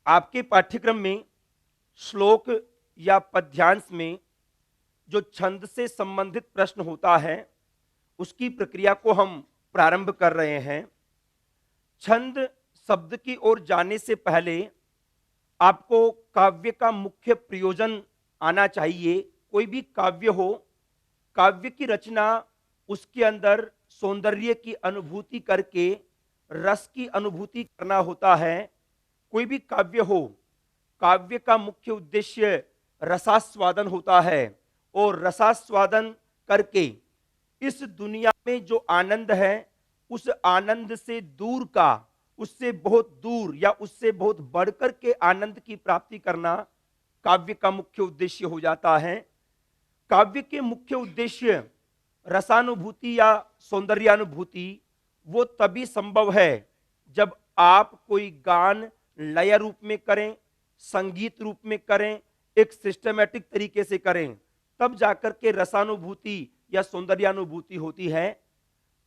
आपके पाठ्यक्रम में श्लोक या पद्यांश में जो छंद से संबंधित प्रश्न होता है उसकी प्रक्रिया को हम प्रारंभ कर रहे हैं। छंद शब्द की ओर जाने से पहले आपको काव्य का मुख्य प्रयोजन आना चाहिए। कोई भी काव्य हो, काव्य की रचना उसके अंदर सौंदर्य की अनुभूति करके रस की अनुभूति करना होता है। कोई भी काव्य हो, काव्य का मुख्य उद्देश्य रसास्वादन होता है और रसास्वादन करके इस दुनिया में जो आनंद है उस आनंद से दूर का, उससे बहुत दूर या उससे बहुत बढ़कर के आनंद की प्राप्ति करना काव्य का मुख्य उद्देश्य हो जाता है। काव्य के मुख्य उद्देश्य रसानुभूति या सौंदर्यानुभूति वो तभी संभव है जब आप कोई गान लय रूप में करें, संगीत रूप में करें, एक सिस्टमैटिक तरीके से करें, तब जाकर के रसानुभूति या सौंदर्यानुभूति होती है।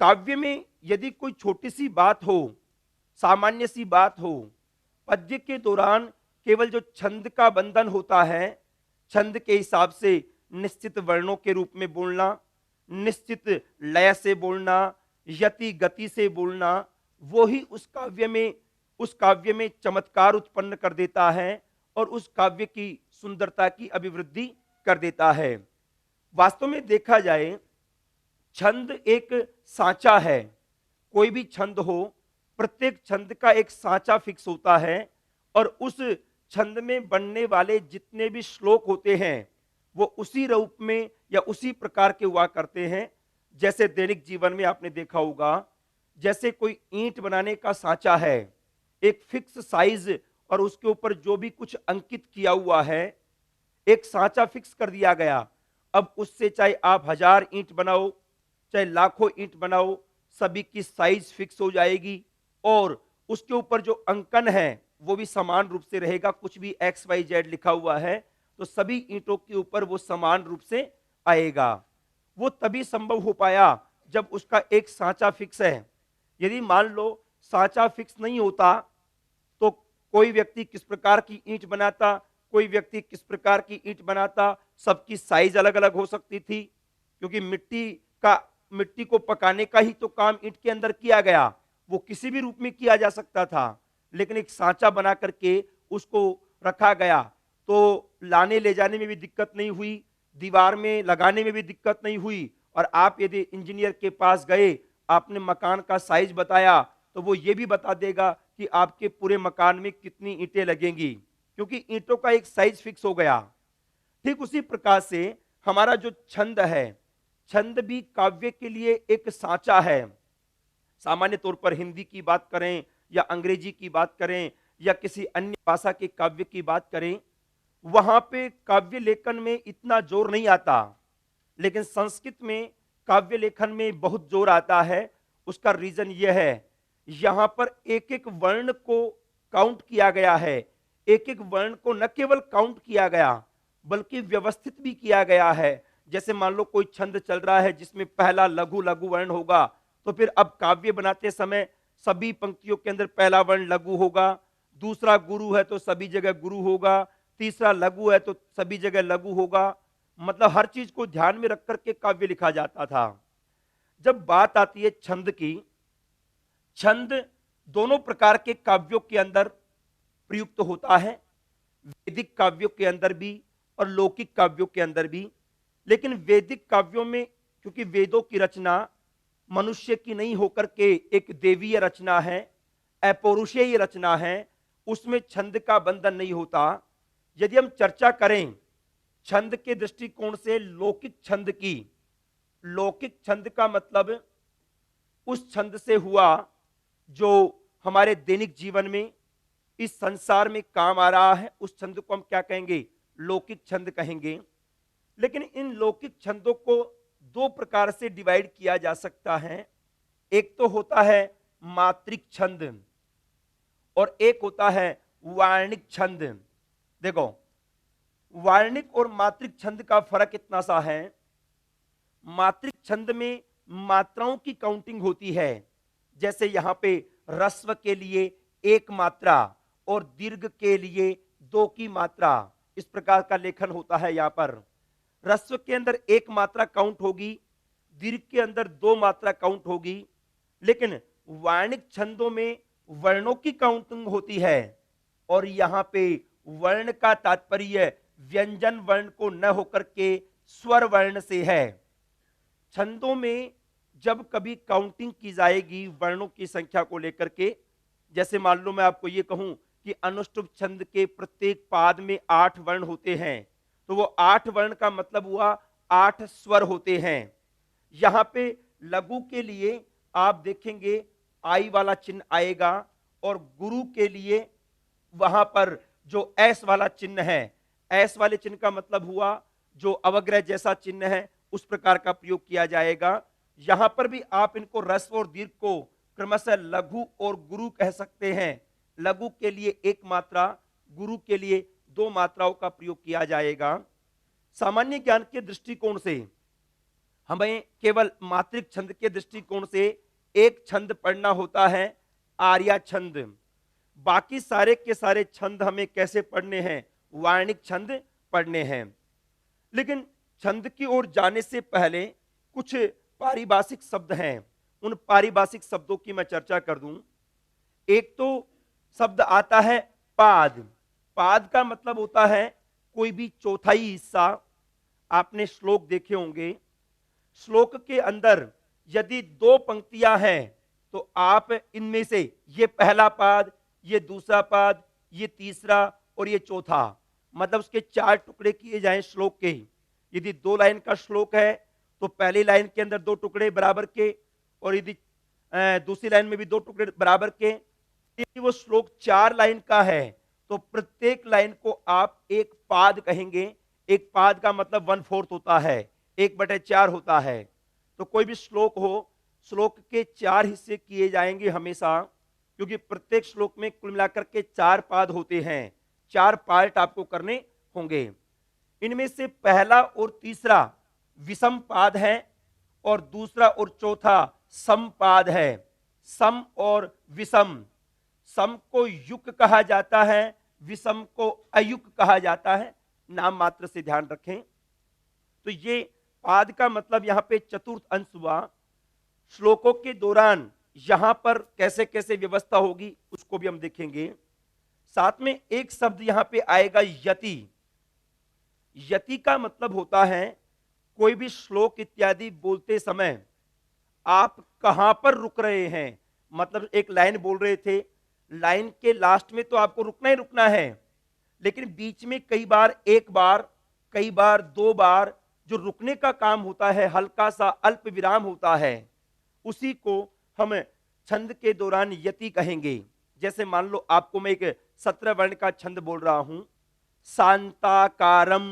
काव्य में यदि कोई छोटी सी बात हो, सामान्य सी बात हो, पद्य के दौरान केवल जो छंद का बंधन होता है, छंद के हिसाब से निश्चित वर्णों के रूप में बोलना, निश्चित लय से बोलना, यति गति से बोलना, वो ही उस काव्य में चमत्कार उत्पन्न कर देता है और उस काव्य की सुंदरता की अभिवृद्धि कर देता है। वास्तव में देखा जाए, छंद एक सांचा है। कोई भी छंद हो, प्रत्येक छंद का एक सांचा फिक्स होता है और उस छंद में बनने वाले जितने भी श्लोक होते हैं वो उसी रूप में या उसी प्रकार के हुआ करते हैं। जैसे दैनिक जीवन में आपने देखा होगा, जैसे कोई ईंट बनाने का सांचा है, एक फिक्स साइज और उसके ऊपर जो भी कुछ अंकित किया हुआ है, एक सांचा फिक्स कर दिया गया। अब उससे चाहे आप 1000 ईंट बनाओ, चाहे लाखों ईंट बनाओ, सभी की साइज फिक्स हो जाएगी और उसके ऊपर जो अंकन है वो भी समान रूप से रहेगा। कुछ भी XYZ लिखा हुआ है तो सभी ईंटों के ऊपर वो समान रूप से आएगा। वो तभी संभव हो पाया जब उसका एक सांचा फिक्स है। यदि मान लो सांचा फिक्स नहीं होता तो कोई व्यक्ति किस प्रकार की ईंट बनाता, कोई व्यक्ति किस प्रकार की ईंट बनाता, सबकी साइज अलग अलग हो सकती थी, क्योंकि मिट्टी को पकाने का ही तो काम ईंट के अंदर किया गया। वो किसी भी रूप में किया जा सकता था, लेकिन एक सांचा बना करके उसको रखा गया तो लाने ले जाने में भी दिक्कत नहीं हुई, दीवार में लगाने में भी दिक्कत नहीं हुई। और आप यदि इंजीनियर के पास गए, आपने मकान का साइज बताया, तो वो ये भी बता देगा कि आपके पूरे मकान में कितनी ईंटें लगेंगी, क्योंकि ईंटों का एक साइज फिक्स हो गया। ठीक उसी प्रकार से हमारा जो छंद है, छंद भी काव्य के लिए एक सांचा है। सामान्य तौर पर हिंदी की बात करें या अंग्रेजी की बात करें या किसी अन्य भाषा के काव्य की बात करें, वहां पे काव्य लेखन में इतना जोर नहीं आता, लेकिन संस्कृत में काव्य लेखन में बहुत जोर आता है। उसका रीजन यह है, यहां पर एक एक वर्ण को काउंट किया गया है। एक एक वर्ण को न केवल काउंट किया गया बल्कि व्यवस्थित भी किया गया है। जैसे मान लो कोई छंद चल रहा है जिसमें पहला लघु लघु वर्ण होगा, तो फिर अब काव्य बनाते समय सभी पंक्तियों के अंदर पहला वर्ण लघु होगा, दूसरा गुरु है तो सभी जगह गुरु होगा, तीसरा लघु है तो सभी जगह लघु होगा। मतलब हर चीज को ध्यान में रख करके काव्य लिखा जाता था। जब बात आती है छंद की, छंद दोनों प्रकार के काव्यों के अंदर प्रयुक्त होता है, वैदिक काव्यों के अंदर भी और लौकिक काव्यों के अंदर भी। लेकिन वैदिक काव्यों में, क्योंकि वेदों की रचना मनुष्य की नहीं होकर के एक देवीय रचना है, अपौरुषेय रचना है, उसमें छंद का बंधन नहीं होता। यदि हम चर्चा करें छंद के दृष्टिकोण से लौकिक छंद की, लौकिक छंद का मतलब उस छंद से हुआ जो हमारे दैनिक जीवन में इस संसार में काम आ रहा है, उस छंद को हम क्या कहेंगे? लौकिक छंद कहेंगे। लेकिन इन लौकिक छंदों को दो प्रकार से डिवाइड किया जा सकता है। एक तो होता है मात्रिक छंद और एक होता है वार्णिक छंद। देखो, वार्णिक और मात्रिक छंद का फर्क इतना सा है, मात्रिक छंद में मात्राओं की काउंटिंग होती है। जैसे यहां पे रस्व के लिए एक मात्रा और दीर्घ के लिए 2 की मात्रा, इस प्रकार का लेखन होता है। यहां पर ह्रस्व के अंदर 1 मात्रा काउंट होगी, दीर्घ के अंदर 2 मात्रा काउंट होगी। लेकिन वार्णिक छंदों में वर्णों की काउंटिंग होती है, और यहां पे वर्ण का तात्पर्य व्यंजन वर्ण को न होकर के स्वर वर्ण से है। छंदों में जब कभी काउंटिंग की जाएगी वर्णों की संख्या को लेकर के, जैसे मान लो मैं आपको ये कहूं कि अनुष्टुप छंद के प्रत्येक पाद में 8 वर्ण होते हैं, तो वो 8 वर्ण का मतलब हुआ 8 स्वर होते हैं। यहां पे लघु के लिए आप देखेंगे आई वाला चिन्ह आएगा, और गुरु के लिए वहां पर जो एस वाला चिन्ह है, एस वाले चिन्ह का मतलब हुआ जो अवग्रह जैसा चिन्ह है, उस प्रकार का प्रयोग किया जाएगा। यहां पर भी आप इनको रस्व और दीर्घ को क्रमशः लघु और गुरु कह सकते हैं। लघु के लिए 1 मात्रा, गुरु के लिए 2 मात्राओं का प्रयोग किया जाएगा। सामान्य ज्ञान के दृष्टिकोण से हमें केवल मात्रिक छंद के दृष्टिकोण से एक छंद पढ़ना होता है, आर्या छंद। बाकी सारे के सारे छंद हमें कैसे पढ़ने हैं? वार्णिक छंद पढ़ने हैं। लेकिन छंद की ओर जाने से पहले कुछ पारिभाषिक शब्द हैं, उन पारिभाषिक शब्दों की मैं चर्चा कर दूं। एक तो शब्द आता है पाद। पाद का मतलब होता है कोई भी चौथाई हिस्सा। आपने श्लोक देखे होंगे, श्लोक के अंदर यदि 2 पंक्तियां हैं तो आप इनमें से ये पहला पाद, ये दूसरा पाद, ये तीसरा और ये चौथा, मतलब उसके 4 टुकड़े किए जाएं श्लोक के। यदि 2 लाइन का श्लोक है तो पहली लाइन के अंदर 2 टुकड़े बराबर के, और यदि दूसरी लाइन में भी 2 टुकड़े बराबर के। यदि वो श्लोक 4 लाइन का है तो प्रत्येक लाइन को आप एक पाद कहेंगे। एक पाद का मतलब 1/4 होता है, 1/4 होता है। तो कोई भी श्लोक हो, श्लोक के 4 हिस्से किए जाएंगे हमेशा, क्योंकि प्रत्येक श्लोक में कुल मिलाकर के 4 पाद होते हैं। 4 पार्ट आपको करने होंगे। इनमें से पहला और तीसरा विषम पाद है, और दूसरा और चौथा सम पाद है। सम और विषम, सम को युक कहा जाता है, विषम को अयुक कहा जाता है। नाम मात्र से ध्यान रखें। तो ये पाद का मतलब यहां पे चतुर्थ अंश हुआ। श्लोकों के दौरान यहां पर कैसे कैसे व्यवस्था होगी उसको भी हम देखेंगे। साथ में एक शब्द यहां पे आएगा यति। यति का मतलब होता है कोई भी श्लोक इत्यादि बोलते समय आप कहां पर रुक रहे हैं। मतलब एक लाइन बोल रहे थे, लाइन के लास्ट में तो आपको रुकना ही रुकना है, लेकिन बीच में कई बार 1 बार, कई बार 2 बार जो रुकने का काम होता है, हल्का सा अल्प विराम होता है, उसी को हम छंद के दौरान यति कहेंगे। जैसे मान लो आपको मैं एक 17 वर्ण का छंद बोल रहा हूं, शांताकारम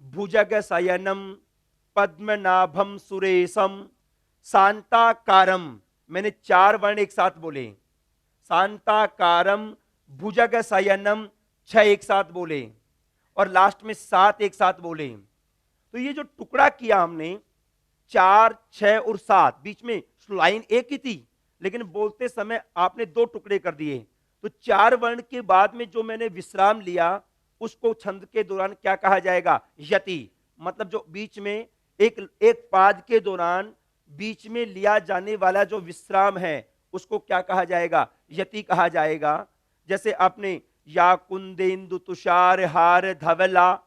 भुजग शयनम पद्मनाभम सुरेशम। शांताकारम, मैंने 4 वर्ण एक साथ बोले। शांताकारम भुजग शयनम 6 एक साथ बोले, और लास्ट में 7 एक साथ बोले। तो ये जो टुकड़ा किया हमने 4, 6 और 7, बीच में लाइन एक ही थी, लेकिन बोलते समय आपने 2 टुकड़े कर दिए। तो 4 वर्ण के बाद में जो मैंने विश्राम लिया उसको छंद के दौरान क्या कहा जाएगा? यति। मतलब जो बीच में एक पाद के दौरान बीच में लिया जाने वाला जो विश्राम है उसको क्या कहा जाएगा? यति कहा जाएगा। जैसे आपने या कुंदेन्दु तुषार हार धवला,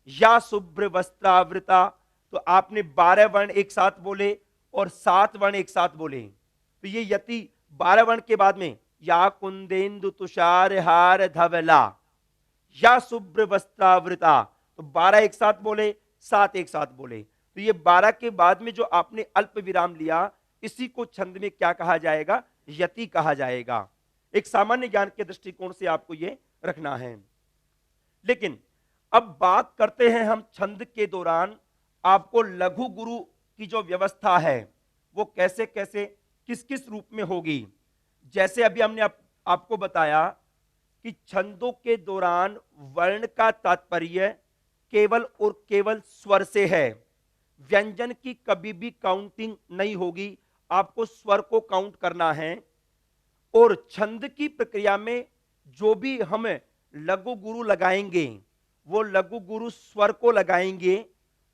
या शुभ्र वस्त्रावृता, तो आपने 12 वर्ण एक साथ बोले और 7 वर्ण एक साथ बोले। तो ये यति 12 वर्ण के बाद में या कुंदेन्दु तुषार हार धवला, या शुभ्र वस्त्रावृता, तो 12 एक साथ बोले, 7 एक साथ बोले। तो ये 12 के बाद में जो आपने अल्प विराम लिया, इसी को छंद में क्या कहा जाएगा? यति कहा जाएगा। एक सामान्य ज्ञान के दृष्टिकोण से आपको ये रखना है। लेकिन अब बात करते हैं हम छंद के दौरान आपको लघु गुरु की जो व्यवस्था है वो कैसे कैसे किस किस रूप में होगी। जैसे अभी हमने आपको बताया कि छंदों के दौरान वर्ण का तात्पर्य केवल और केवल स्वर से है। व्यंजन की कभी भी काउंटिंग नहीं होगी, आपको स्वर को काउंट करना है। और छंद की प्रक्रिया में जो भी हम लघु गुरु लगाएंगे वो लघु गुरु स्वर को लगाएंगे,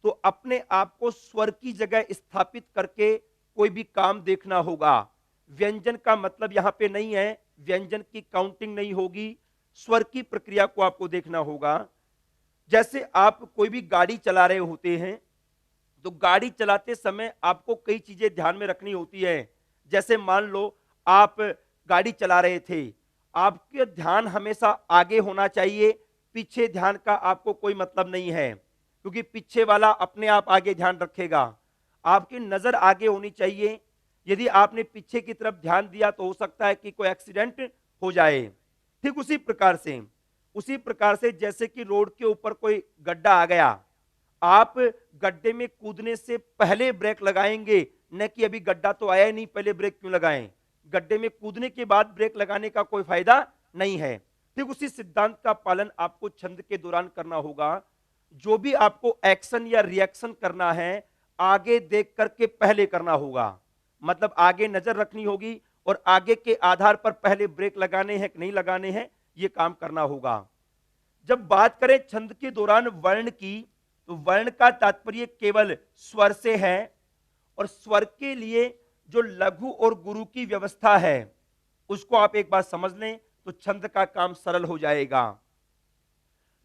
तो अपने आप को स्वर की जगह स्थापित करके कोई भी काम देखना होगा। व्यंजन का मतलब यहां पे नहीं है, व्यंजन की काउंटिंग नहीं होगी, स्वर की प्रक्रिया को आपको देखना होगा। जैसे आप कोई भी गाड़ी चला रहे होते हैं, तो गाड़ी चलाते समय आपको कई चीजें ध्यान में रखनी होती है। जैसे मान लो आप गाड़ी चला रहे थे, आपके ध्यान हमेशा आगे होना चाहिए, पीछे ध्यान का आपको कोई मतलब नहीं है, क्योंकि पीछे वाला अपने आप आगे ध्यान रखेगा। आपकी नजर आगे होनी चाहिए। यदि आपने पीछे की तरफ ध्यान दिया तो हो सकता है कि कोई एक्सीडेंट हो जाए। ठीक उसी प्रकार से जैसे कि रोड के ऊपर कोई गड्ढा आ गया, आप गड्ढे में कूदने से पहले ब्रेक लगाएंगे, न कि अभी गड्ढा तो आया ही नहीं पहले ब्रेक क्यों लगाएं। गड्ढे में कूदने के बाद ब्रेक लगाने का कोई फायदा नहीं है। ठीक उसी सिद्धांत का पालन आपको छंद के दौरान करना होगा। जो भी आपको एक्शन या रिएक्शन करना है, आगे देख करके पहले करना होगा। मतलब आगे नजर रखनी होगी और आगे के आधार पर पहले ब्रेक लगाने हैं कि नहीं लगाने हैं, यह काम करना होगा। जब बात करें छंद के दौरान वर्ण की, तो वर्ण का तात्पर्य केवल स्वर से है, और स्वर के लिए जो लघु और गुरु की व्यवस्था है उसको आप एक बार समझ लें तो छंद का काम सरल हो जाएगा।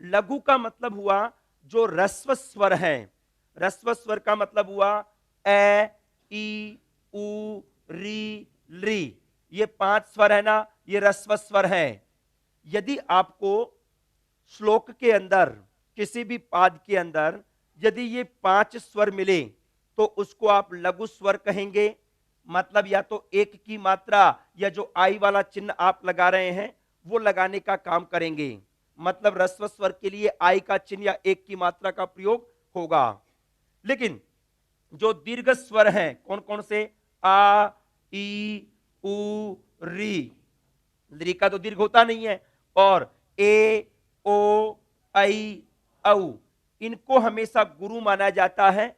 लघु का मतलब हुआ जो ह्रस्व स्वर है। ह्रस्व स्वर का मतलब हुआ ए, ई, उ, री, ली। ये 5 स्वर है ना, ये ह्रस्व स्वर है। यदि आपको श्लोक के अंदर किसी भी पाद के अंदर यदि ये 5 स्वर मिले तो उसको आप लघु स्वर कहेंगे। मतलब या तो एक की मात्रा या जो आई वाला चिन्ह आप लगा रहे हैं वो लगाने का काम करेंगे। मतलब ह्रस्व स्वर के लिए आई का चिन्ह या एक की मात्रा का प्रयोग होगा। लेकिन जो दीर्घ स्वर हैं कौन कौन से, आ, ई, उ, री का तो दीर्घ होता नहीं है, और ए, ओ, आई, औ, इनको हमेशा गुरु माना जाता है।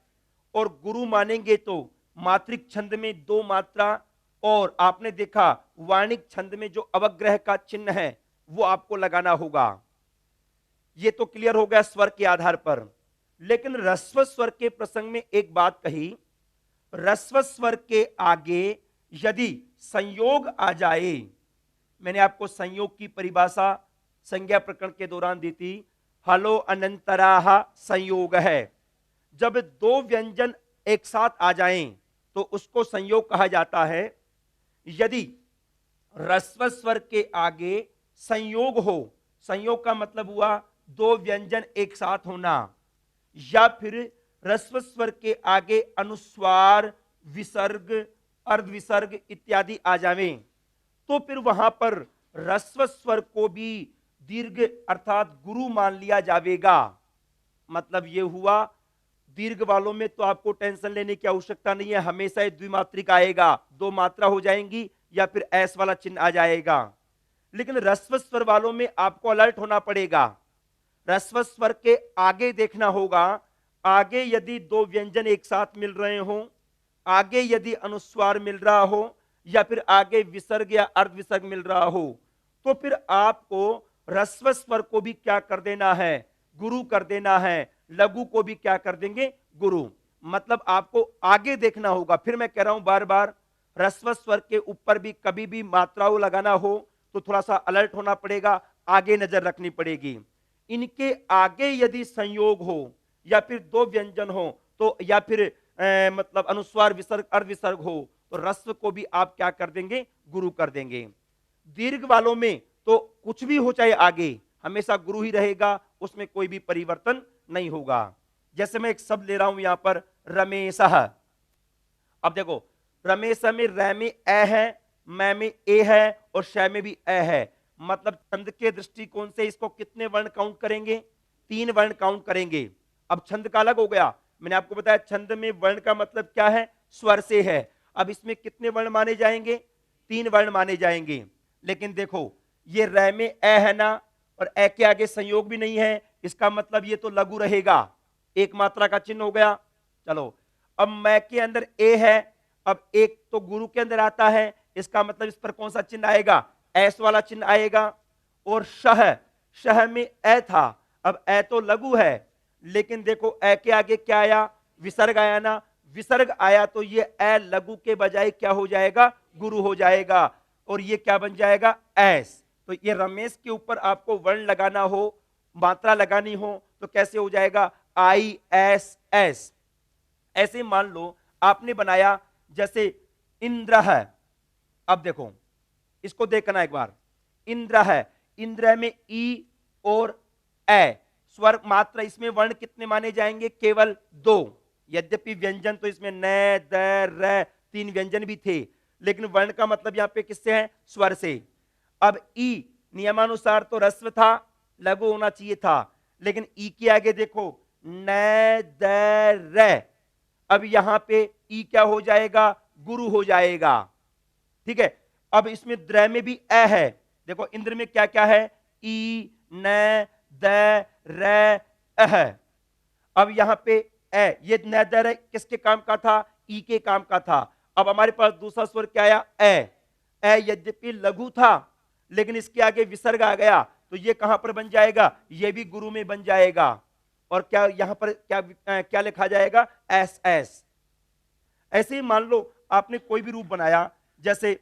और गुरु मानेंगे तो मात्रिक छंद में 2 मात्रा, और आपने देखा वाणिक छंद में जो अवग्रह का चिन्ह है वो आपको लगाना होगा। ये तो क्लियर हो गया स्वर के आधार पर। लेकिन ह्रस्व स्वर के प्रसंग में एक बात कही, ह्रस्व स्वर के आगे यदि संयोग आ जाए, मैंने आपको संयोग की परिभाषा संज्ञा प्रकरण के दौरान दी थी, हलो अनंतराह संयोग है। जब 2 व्यंजन एक साथ आ जाएं तो उसको संयोग कहा जाता है। यदि ह्रस्व स्वर के आगे संयोग हो, संयोग का मतलब हुआ 2 व्यंजन एक साथ होना, या फिर ह्रस्व स्वर के आगे अनुस्वार, विसर्ग, अर्धविसर्ग इत्यादि आ जावें, तो फिर वहां पर ह्रस्व स्वर को भी दीर्घ अर्थात गुरु मान लिया जाएगा। मतलब यह हुआ दीर्घ वालों में तो आपको टेंशन लेने की आवश्यकता नहीं है, हमेशा ही द्विमात्रिक आएगा, 2 मात्रा हो जाएंगी या फिर एस वाला चिन्ह आ जाएगा। लेकिन ह्रस्व स्वर वालों में आपको अलर्ट होना पड़ेगा। ह्रस्व स्वर के आगे देखना होगा, आगे यदि 2 व्यंजन एक साथ मिल रहे हो, आगे यदि अनुस्वार मिल रहा हो, या फिर आगे विसर्ग या अर्धविसर्ग मिल रहा हो, तो फिर आपको ह्रस्व स्वर को भी क्या कर देना है, गुरु कर देना है। लघु को भी क्या कर देंगे, गुरु। मतलब आपको आगे देखना होगा। फिर मैं कह रहा हूं बार बार, ह्रस्व स्वर के ऊपर भी कभी भी मात्राओं लगाना हो तो थोड़ा सा अलर्ट होना पड़ेगा, आगे नजर रखनी पड़ेगी। इनके आगे यदि संयोग हो या फिर 2 व्यंजन हो तो, या फिर मतलब अनुस्वार, विसर्ग, अर्धविसर्ग हो, तो ह्रस्व को भी आप क्या कर देंगे, गुरु कर देंगे। दीर्घ वालों में तो कुछ भी हो चाहे आगे हमेशा गुरु ही रहेगा, उसमें कोई भी परिवर्तन नहीं होगा। जैसे मैं एक शब्द ले रहा हूं यहां पर रमेश। अब देखो रमेश में र में ए है, मैं में ए है और श में भी ए है। मतलब छंद के दृष्टिकोण से इसको कितने वर्ण काउंट करेंगे, 3 वर्ण काउंट करेंगे। अब छंद का अलग हो गया, मैंने आपको बताया छंद में वर्ण का मतलब क्या है, स्वर से है। अब इसमें कितने वर्ण माने जाएंगे, 3 वर्ण माने जाएंगे। लेकिन देखो ये र में ए है ना, और ए के आगे संयोग भी नहीं है, इसका मतलब ये तो लघु रहेगा, एक मात्रा का चिन्ह हो गया। चलो अब मैं के अंदर ए है, अब एक तो गुरु के अंदर आता है, इसका मतलब इस पर कौन सा चिन्ह आएगा, एस वाला चिन्ह आएगा। और शह, शह में ए था। अब ए तो लघु है, लेकिन देखो ए के आगे क्या आया, विसर्ग आया ना, विसर्ग आया तो ये ए लघु के बजाय क्या हो जाएगा, गुरु हो जाएगा, और ये क्या बन जाएगा, एस। तो ये रमेश के ऊपर आपको वर्ण लगाना हो, मात्रा लगानी हो, तो कैसे हो जाएगा, आई एस एस। ऐसे मान लो आपने बनाया जैसे इंद्र है। अब देखो इसको देखना एक बार, इंद्र है, इंद्र में ई और ए स्वर मात्र, इसमें वर्ण कितने माने जाएंगे, केवल 2। यद्यपि व्यंजन तो इसमें न, द, र 3 व्यंजन भी थे, लेकिन वर्ण का मतलब यहां पे किससे है, स्वर से। अब ई नियमानुसार तो रस्व था, लघु होना चाहिए था, लेकिन ई के आगे देखो न, द, र, अब यहां पे ई क्या हो जाएगा, गुरु हो जाएगा। ठीक है, अब इसमें द्र में भी ए है, देखो इंद्र में क्या क्या है, ई, न, द, र, अह। अब यहां पे ए, ये न, द, र किसके काम का था, ई के काम का था। अब हमारे पास दूसरा स्वर क्या आया, ए यद्यपि लघु था, लेकिन इसके आगे विसर्ग आ गया, तो ये कहां पर बन जाएगा, ये भी गुरु में बन जाएगा। और क्या यहां पर क्या लिखा जाएगा, एस एस। ऐसे ही मान लो आपने कोई भी रूप बनाया, जैसे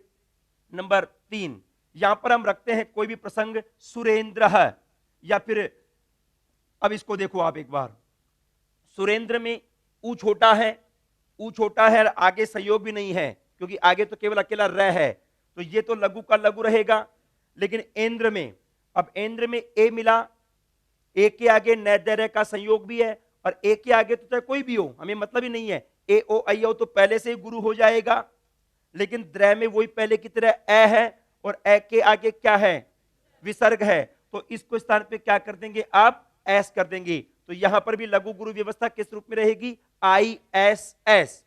नंबर 3, यहां पर हम रखते हैं कोई भी प्रसंग, सुरेंद्र है, या फिर अब इसको देखो आप एक बार, सुरेंद्र में ऊ छोटा है, ऊ छोटा है, आगे संयोग भी नहीं है, क्योंकि आगे तो केवल अकेला र है, तो ये तो लघु का लघु रहेगा। लेकिन इंद्र में, अब इंद्र में ए मिला, ए के आगे न, द, र का संयोग भी है, और ए के आगे तो चाहे कोई भी हो, हमें मतलब ही नहीं है, ए ओ आई ओ तो पहले से ही गुरु हो जाएगा। लेकिन द्र में वही पहले की तरह ए है, और ए के आगे क्या है, विसर्ग है, तो इसको स्थान पे क्या कर देंगे आप, एस कर देंगे। तो यहां पर भी लघु गुरु व्यवस्था किस रूप में रहेगी, आई एस एस।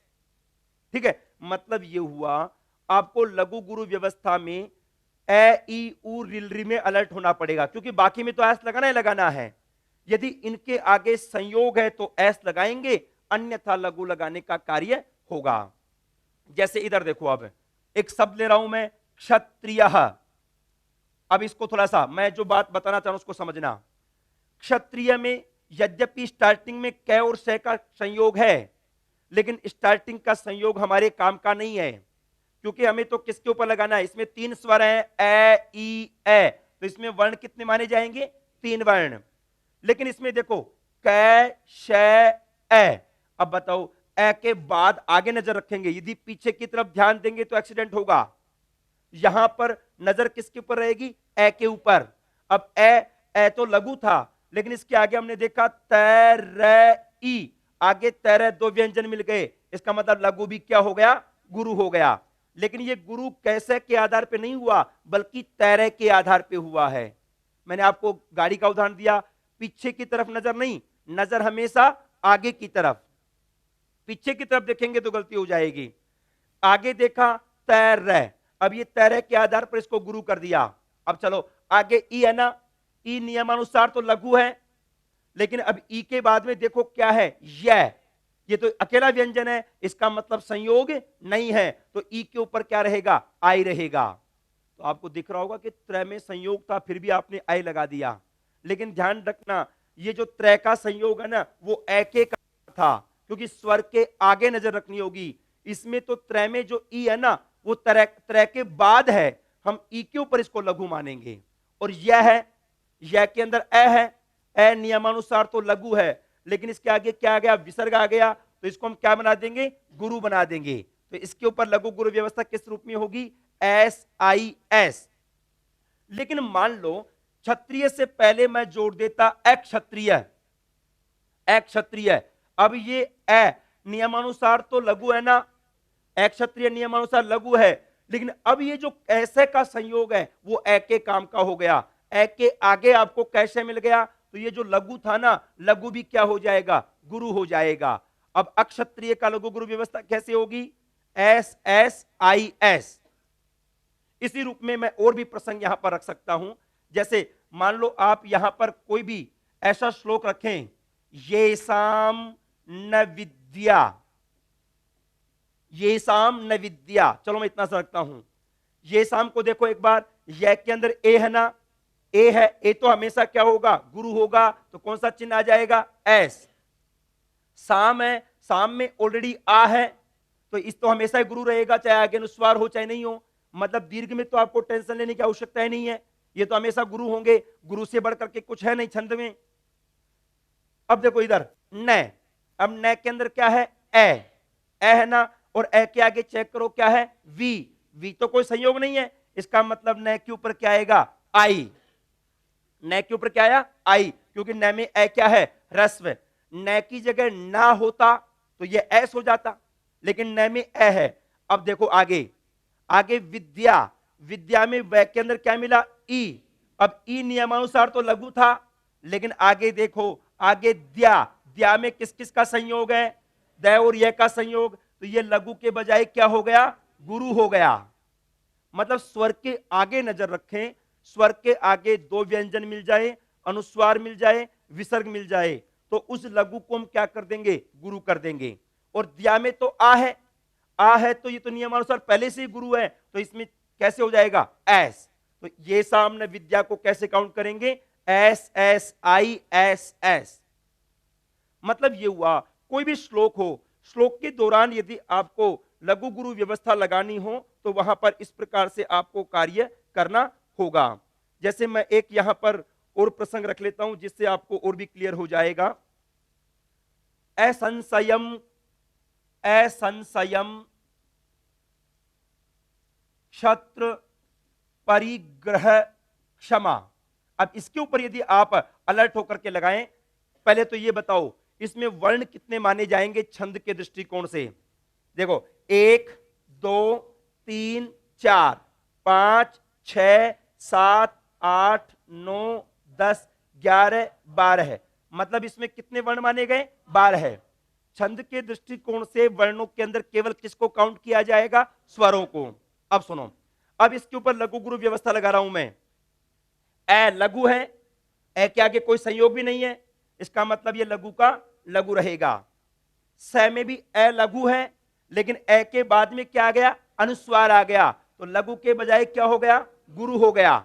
ठीक है, मतलब ये हुआ आपको लघु गुरु व्यवस्था में ए ई उ रिल री में अलर्ट होना पड़ेगा, क्योंकि बाकी में तो एस लगाना ही लगाना है। यदि इनके आगे संयोग है तो एस लगाएंगे, अन्यथा लघु लगाने का कार्य होगा। जैसे इधर देखो, अब एक शब्द ले रहा हूं मैं, क्षत्रिय। अब इसको थोड़ा सा मैं जो बात बताना चाह रहा हूं उसको समझना। क्षत्रिय में यद्यपि स्टार्टिंग में कै और से का संयोग है, लेकिन स्टार्टिंग का संयोग हमारे काम का नहीं है, क्योंकि हमें तो किसके ऊपर लगाना है, इसमें 3 स्वर हैं, ए ई ए, तो इसमें वर्ण कितने माने जाएंगे, 3 वर्ण। लेकिन इसमें देखो कै शे ए, अब बताओ ए के बाद आगे नजर रखेंगे, यदि पीछे की तरफ ध्यान देंगे तो एक्सीडेंट होगा। यहां पर नजर किसके ऊपर रहेगी, ए के ऊपर। अब ए तो लघु था, लेकिन इसके आगे हमने देखा तैर, आगे तैर 2 व्यंजन मिल गए, इसका मतलब लघु भी क्या हो गया, गुरु हो गया। लेकिन ये गुरु कैसे के आधार पे नहीं हुआ, बल्कि तैरे के आधार पे हुआ है। मैंने आपको गाड़ी का उदाहरण दिया, पीछे की तरफ नजर नहीं, नजर हमेशा आगे की तरफ। पीछे की तरफ देखेंगे तो गलती हो जाएगी। आगे देखा तैर, अब ये तैरे के आधार पर इसको गुरु कर दिया। अब चलो आगे ई है ना, ई नियमानुसार तो लघु है, लेकिन अब ई के बाद में देखो क्या है, ये तो अकेला व्यंजन है, इसका मतलब संयोग नहीं है, तो ई के ऊपर क्या रहेगा, आई रहेगा। तो आपको दिख रहा होगा कि त्रय में संयोग था, फिर भी आपने आई लगा दिया। लेकिन ध्यान रखना, ये जो त्रय का संयोग है ना, वो ए के का था, क्योंकि स्वर के आगे नजर रखनी होगी। इसमें तो त्रय में जो ई है ना, वो त्रय के बाद है, हम ई के ऊपर इसको लघु मानेंगे। और यह है, यह के अंदर ए है, ए नियमानुसार तो लघु है, लेकिन इसके आगे क्या आ गया, विसर्ग आ गया, तो इसको हम क्या बना देंगे, गुरु बना देंगे। तो इसके ऊपर लघु गुरु व्यवस्था किस रूप में होगी, एस आई एस। लेकिन मान लो क्षत्रिय से पहले मैं जोड़ देता अक्षत्रिय, अक्षत्रिय। अब ये ए नियमानुसार तो लघु है ना, अक्षत्रिय नियमानुसार लघु है, लेकिन अब ये जो ऐसे का संयोग है वो ए के काम का हो गया। ए के आगे आपको कैसे मिल गया, तो ये जो लघु था ना, लघु भी क्या हो जाएगा, गुरु हो जाएगा। अब अक्षत्रिय का लघु गुरु व्यवस्था कैसे होगी, एस एस आई एस। इसी रूप में मैं और भी प्रसंग यहां पर रख सकता हूं। जैसे मान लो आप यहां पर कोई भी ऐसा श्लोक रखें, ये साम न विद्या, ये साम न विद्या, चलो मैं इतना सा रखता हूं। ये साम को देखो एक बार, यह के अंदर ए है ना, ए है, ए तो हमेशा क्या होगा, गुरु होगा, तो कौन सा चिन्ह आ जाएगा, एस। साम है, साम में ऑलरेडी आ है, तो इस तो हमेशा ही गुरु रहेगा, चाहे आगे अनुस्वार हो चाहे नहीं हो। मतलब दीर्घ में तो आपको टेंशन लेने की आवश्यकता ही नहीं है, ये तो हमेशा गुरु होंगे, गुरु से बढ़ करके कुछ है नहीं छंद में। अब देखो इधर न, अब न के अंदर क्या है, ए है ना, और ए के आगे चेक करो क्या है, वी। वी तो कोई संयोग नहीं है, इसका मतलब न के ऊपर क्या आएगा, आई। न के ऊपर क्या आया, आई, क्योंकि न में ए क्या है, ह्रस्व। न की जगह ना होता तो ये एस हो जाता, लेकिन न में ए है। अब देखो आगे, आगे विद्या, विद्या में व के अंदर क्या मिला, ई। अब ई नियमानुसार तो लघु था, लेकिन आगे देखो, आगे द्या, द्या में किस किस का संयोग है, द और य का संयोग, तो ये लघु के बजाय क्या हो गया, गुरु हो गया। मतलब स्वर के आगे नजर रखें, स्वर के आगे दो व्यंजन मिल जाए, अनुस्वार मिल जाए, विसर्ग मिल जाए, तो उस लघु को हम क्या कर देंगे, गुरु कर देंगे। और दिया में तो आ है, आ है तो ये तो नियमानुसार पहले से ही गुरु है, तो इसमें कैसे हो जाएगा, एस। तो ये सामने विद्या को कैसे काउंट करेंगे, S S I S S. मतलब ये हुआ, कोई भी श्लोक हो, श्लोक के दौरान यदि आपको लघु गुरु व्यवस्था लगानी हो तो वहां पर इस प्रकार से आपको कार्य करना होगा। जैसे मैं एक यहां पर और प्रसंग रख लेता हूं जिससे आपको और भी क्लियर हो जाएगा। असंशयम, असंशयम क्षत्र परिग्रह क्षमा। अब इसके ऊपर यदि आप अलर्ट होकर के लगाएं, पहले तो ये बताओ इसमें वर्ण कितने माने जाएंगे छंद के दृष्टिकोण से। देखो 1 2 3 4 5 6 7 8 9 10 11 12, मतलब इसमें कितने वर्ण माने गए, 12। छंद के दृष्टिकोण से वर्णों के अंदर केवल किसको काउंट किया जाएगा, स्वरों को। अब सुनो, अब इसके ऊपर लघु गुरु व्यवस्था लगा रहा हूं मैं। ए लघु है, ए के आगे कोई संयोग भी नहीं है, इसका मतलब ये लघु का लघु रहेगा। स में भी ए लघु है, लेकिन ए के बाद में क्या आ गया, अनुस्वार आ गया, तो लघु के बजाय क्या हो गया, गुरु हो गया।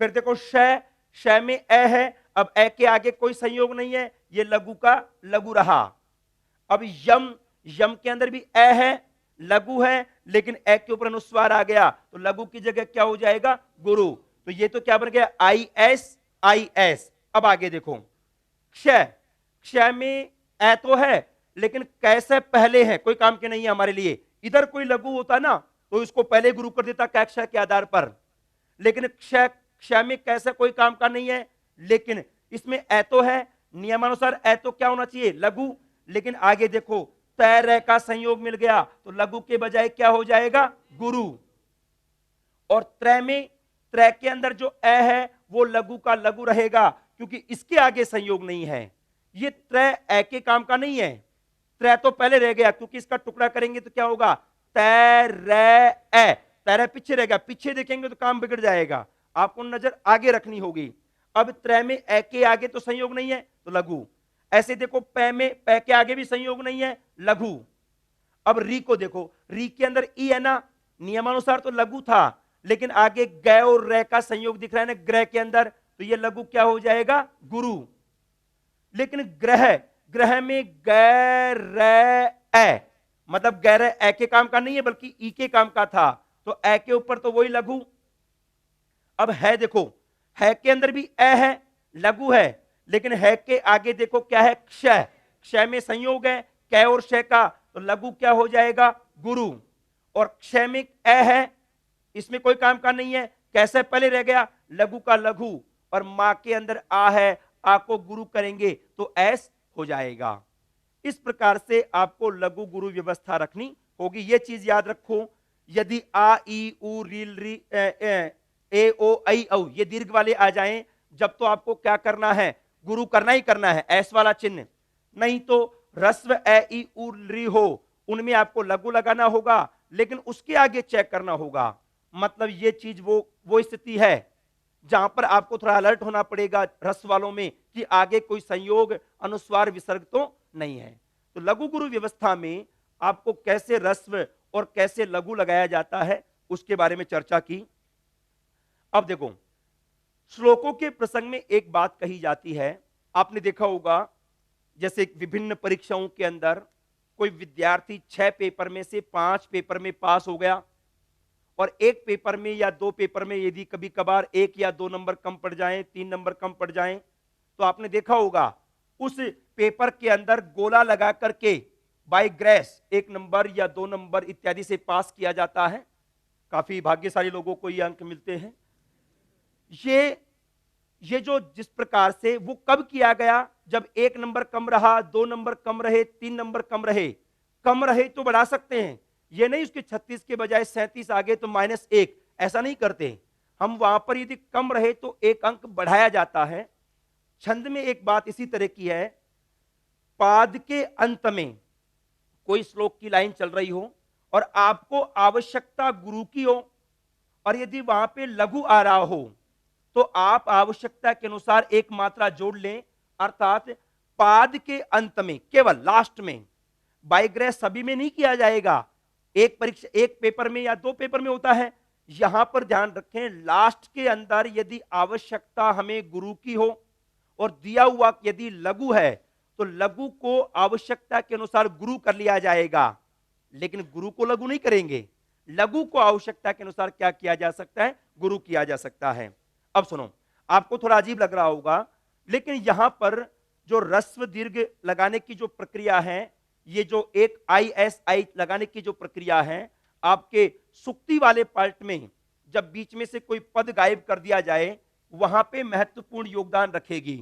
फिर देखो श में ए है, अब ए के आगे कोई संयोग नहीं है, ये लघु का लघु रहा। अब यम, यम के अंदर भी ए है, लघु है, लेकिन ए के ऊपर अनुस्वार आ गया, तो लघु की जगह क्या हो जाएगा, गुरु। तो ये तो क्या बन गया, आई एस आई एस। अब आगे देखो, क्षय, क्षय में ए तो है, लेकिन कैसे पहले है, कोई काम के नहीं है हमारे लिए। इधर कोई लघु होता ना तो इसको पहले गुरु कर देता क्या, क्षय के आधार पर, लेकिन क्षय, क्षय में कैसे कोई काम का नहीं है, लेकिन इसमें ए तो है, नियमानुसार ए तो क्या होना चाहिए, लघु, लेकिन आगे देखो तैर का संयोग मिल गया, तो लघु के बजाय क्या हो जाएगा, गुरु। और त्रय में, त्रय के अंदर जो ए है वो लघु का लघु रहेगा, क्योंकि इसके आगे संयोग नहीं है। ये त्रय ए के काम का नहीं है, त्रय तो पहले रह गया, क्योंकि इसका टुकड़ा करेंगे तो क्या होगा, तैर, तैर पीछे रह गया, पीछे देखेंगे तो काम बिगड़ जाएगा, आपको नजर आगे रखनी होगी। अब त्रय में ए के आगे तो संयोग नहीं है, तो लघु। ऐसे देखो पै में, पै के आगे भी संयोग नहीं है, लघु। अब री को देखो, री के अंदर ई है ना, नियमानुसार तो लघु था, लेकिन आगे ग और रे का संयोग दिख रहा है ना ग्रह के अंदर, तो ये लघु क्या हो जाएगा, गुरु। लेकिन ग्रह, ग्रह में गैर, मतलब गैर ए के काम का नहीं है बल्कि ई के काम का था, तो ए के ऊपर तो वही लघु। अब है देखो, है के अंदर भी ए है, लघु है, लेकिन है के आगे देखो क्या है, क्षय, क्षय में संयोग है कै और शय का, तो लघु क्या हो जाएगा, गुरु। और क्षय में ए है, इसमें कोई काम का नहीं है, कैसे पहले रह गया, लघु का लघु, और मां के अंदर आ है, आ को गुरु करेंगे तो एस हो जाएगा। इस प्रकार से आपको लघु गुरु व्यवस्था रखनी होगी। यह चीज याद रखो, यदि आ ई उ रील री ए ओ आई औ ये दीर्घ वाले आ जाएं, जब तो आपको क्या करना है, गुरु करना ही करना है, एस वाला चिन्ह। नहीं तो रस्व ए ई उ री हो, उनमें आपको लघु लगाना होगा, लेकिन उसके आगे चेक करना होगा। मतलब ये चीज वो स्थिति है जहां पर आपको थोड़ा अलर्ट होना पड़ेगा रस वालों में कि आगे कोई संयोग अनुस्वार विसर्ग तो नहीं है। तो लघु गुरु व्यवस्था में आपको कैसे रस्व और कैसे लघु लगाया जाता है उसके बारे में चर्चा की। अब देखो, श्लोकों के प्रसंग में एक बात कही जाती है, आपने देखा होगा, जैसे विभिन्न परीक्षाओं के अंदर कोई विद्यार्थी 6 पेपर में से 5 पेपर में पास हो गया और एक पेपर में या 2 पेपर में यदि कभी कभार 1 या 2 नंबर कम पड़ जाएं, 3 नंबर कम पड़ जाएं, तो आपने देखा होगा उस पेपर के अंदर गोला लगा करके बाय ग्रेस 1 नंबर या 2 नंबर इत्यादि से पास किया जाता है। काफी भाग्यशाली लोगों को ये अंक मिलते हैं। ये जो जिस प्रकार से वो कब किया गया, जब 1 नंबर कम रहा, 2 नंबर कम रहे, 3 नंबर कम रहे तो बढ़ा सकते हैं। ये नहीं उसके 36 के बजाय 37 आ गए तो -1, ऐसा नहीं करते हम। वहां पर यदि कम रहे तो 1 अंक बढ़ाया जाता है। छंद में एक बात इसी तरह की है, पाद के अंत में कोई श्लोक की लाइन चल रही हो और आपको आवश्यकता गुरु की हो और यदि वहां पे लघु आ रहा हो तो आप आवश्यकता के अनुसार एक मात्रा जोड़ लें, अर्थात पाद के अंत में, केवल लास्ट में। बाय ग्रेस सभी में नहीं किया जाएगा, एक परीक्षा 1 पेपर में या 2 पेपर में होता है। यहां पर ध्यान रखें, लास्ट के अंदर यदि आवश्यकता हमें गुरु की हो और दिया हुआ यदि लघु है तो लघु को आवश्यकता के अनुसार गुरु कर लिया जाएगा, लेकिन गुरु को लघु नहीं करेंगे। लघु को आवश्यकता के अनुसार क्या किया जा सकता है, गुरु किया जा सकता है। अब सुनो, आपको थोड़ा अजीब लग रहा होगा, लेकिन यहां पर जो रस्व दीर्घ लगाने की जो प्रक्रिया है, ये जो एक ISI लगाने की जो प्रक्रिया है, आपके सुक्ति वाले पार्ट में जब बीच में से कोई पद गायब कर दिया जाए वहां पे महत्वपूर्ण योगदान रखेगी।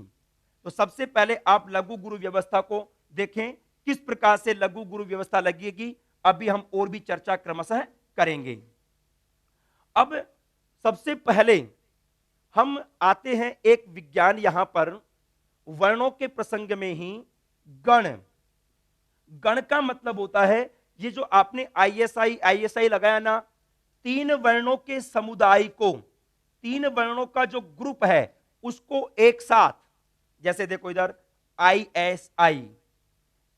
तो सबसे पहले आप लघु गुरु व्यवस्था को देखें, किस प्रकार से लघु गुरु व्यवस्था लगेगी, अभी हम और भी चर्चा क्रमशः करेंगे। अब सबसे पहले हम आते हैं एक विज्ञान, यहां पर वर्णों के प्रसंग में ही गण। गण का मतलब होता है, ये जो आपने ISI लगाया ना, 3 वर्णों के समुदाय को, 3 वर्णों का जो ग्रुप है उसको एक साथ, जैसे देखो इधर ISI,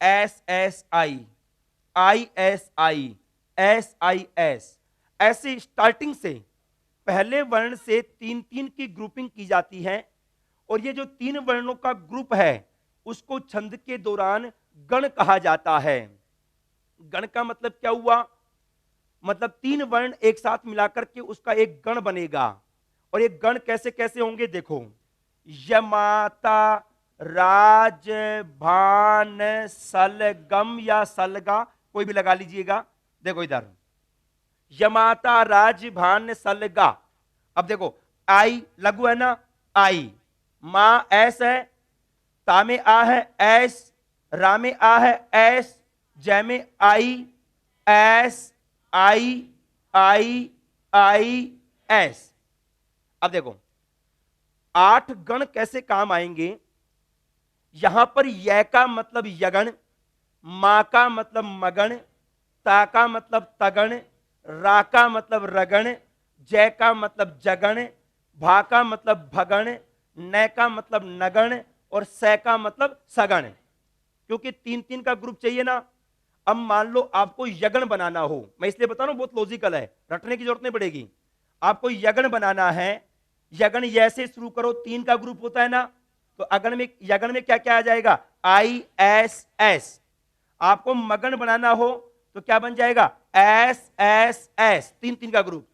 SSI, ISI, SIS, ऐसे स्टार्टिंग से पहले वर्ण से 3-3 की ग्रुपिंग की जाती है और ये जो 3 वर्णों का ग्रुप है उसको छंद के दौरान गण कहा जाता है। गण का मतलब क्या हुआ, मतलब 3 वर्ण एक साथ मिलाकर के उसका एक गण बनेगा। और ये गण कैसे कैसे होंगे, देखो, यमाता, राज, भान, सलगम या सलगा, कोई भी लगा लीजिएगा। देखो इधर यमाता, राज, भान, सलगा। अब देखो आई लघु है ना, आई, मां एस है, ता में आ है एस, रा में आ है एस, जय में I S, I I I S. अब देखो 8 गण कैसे काम आएंगे। यहां पर य का मतलब यगण, मा का मतलब मगण, ता का मतलब तगण, रा का मतलब रगण, जय का मतलब जगण, भा का मतलब भगण, न का मतलब नगण और स का मतलब सगण। क्योंकि 3-3 का ग्रुप चाहिए ना। अब मान लो आपको यगण बनाना हो, मैं इसलिए बता रहा हूं, बहुत लॉजिकल है, रटने की जरूरत नहीं पड़ेगी। आपको यगण बनाना है, यगण य से शुरू करो, 3 का ग्रुप होता है ना, तो अगण में, यगण में क्या क्या आ जाएगा, ISS। आपको मगन बनाना हो तो क्या बन जाएगा, SSS, 3-3 का ग्रुप।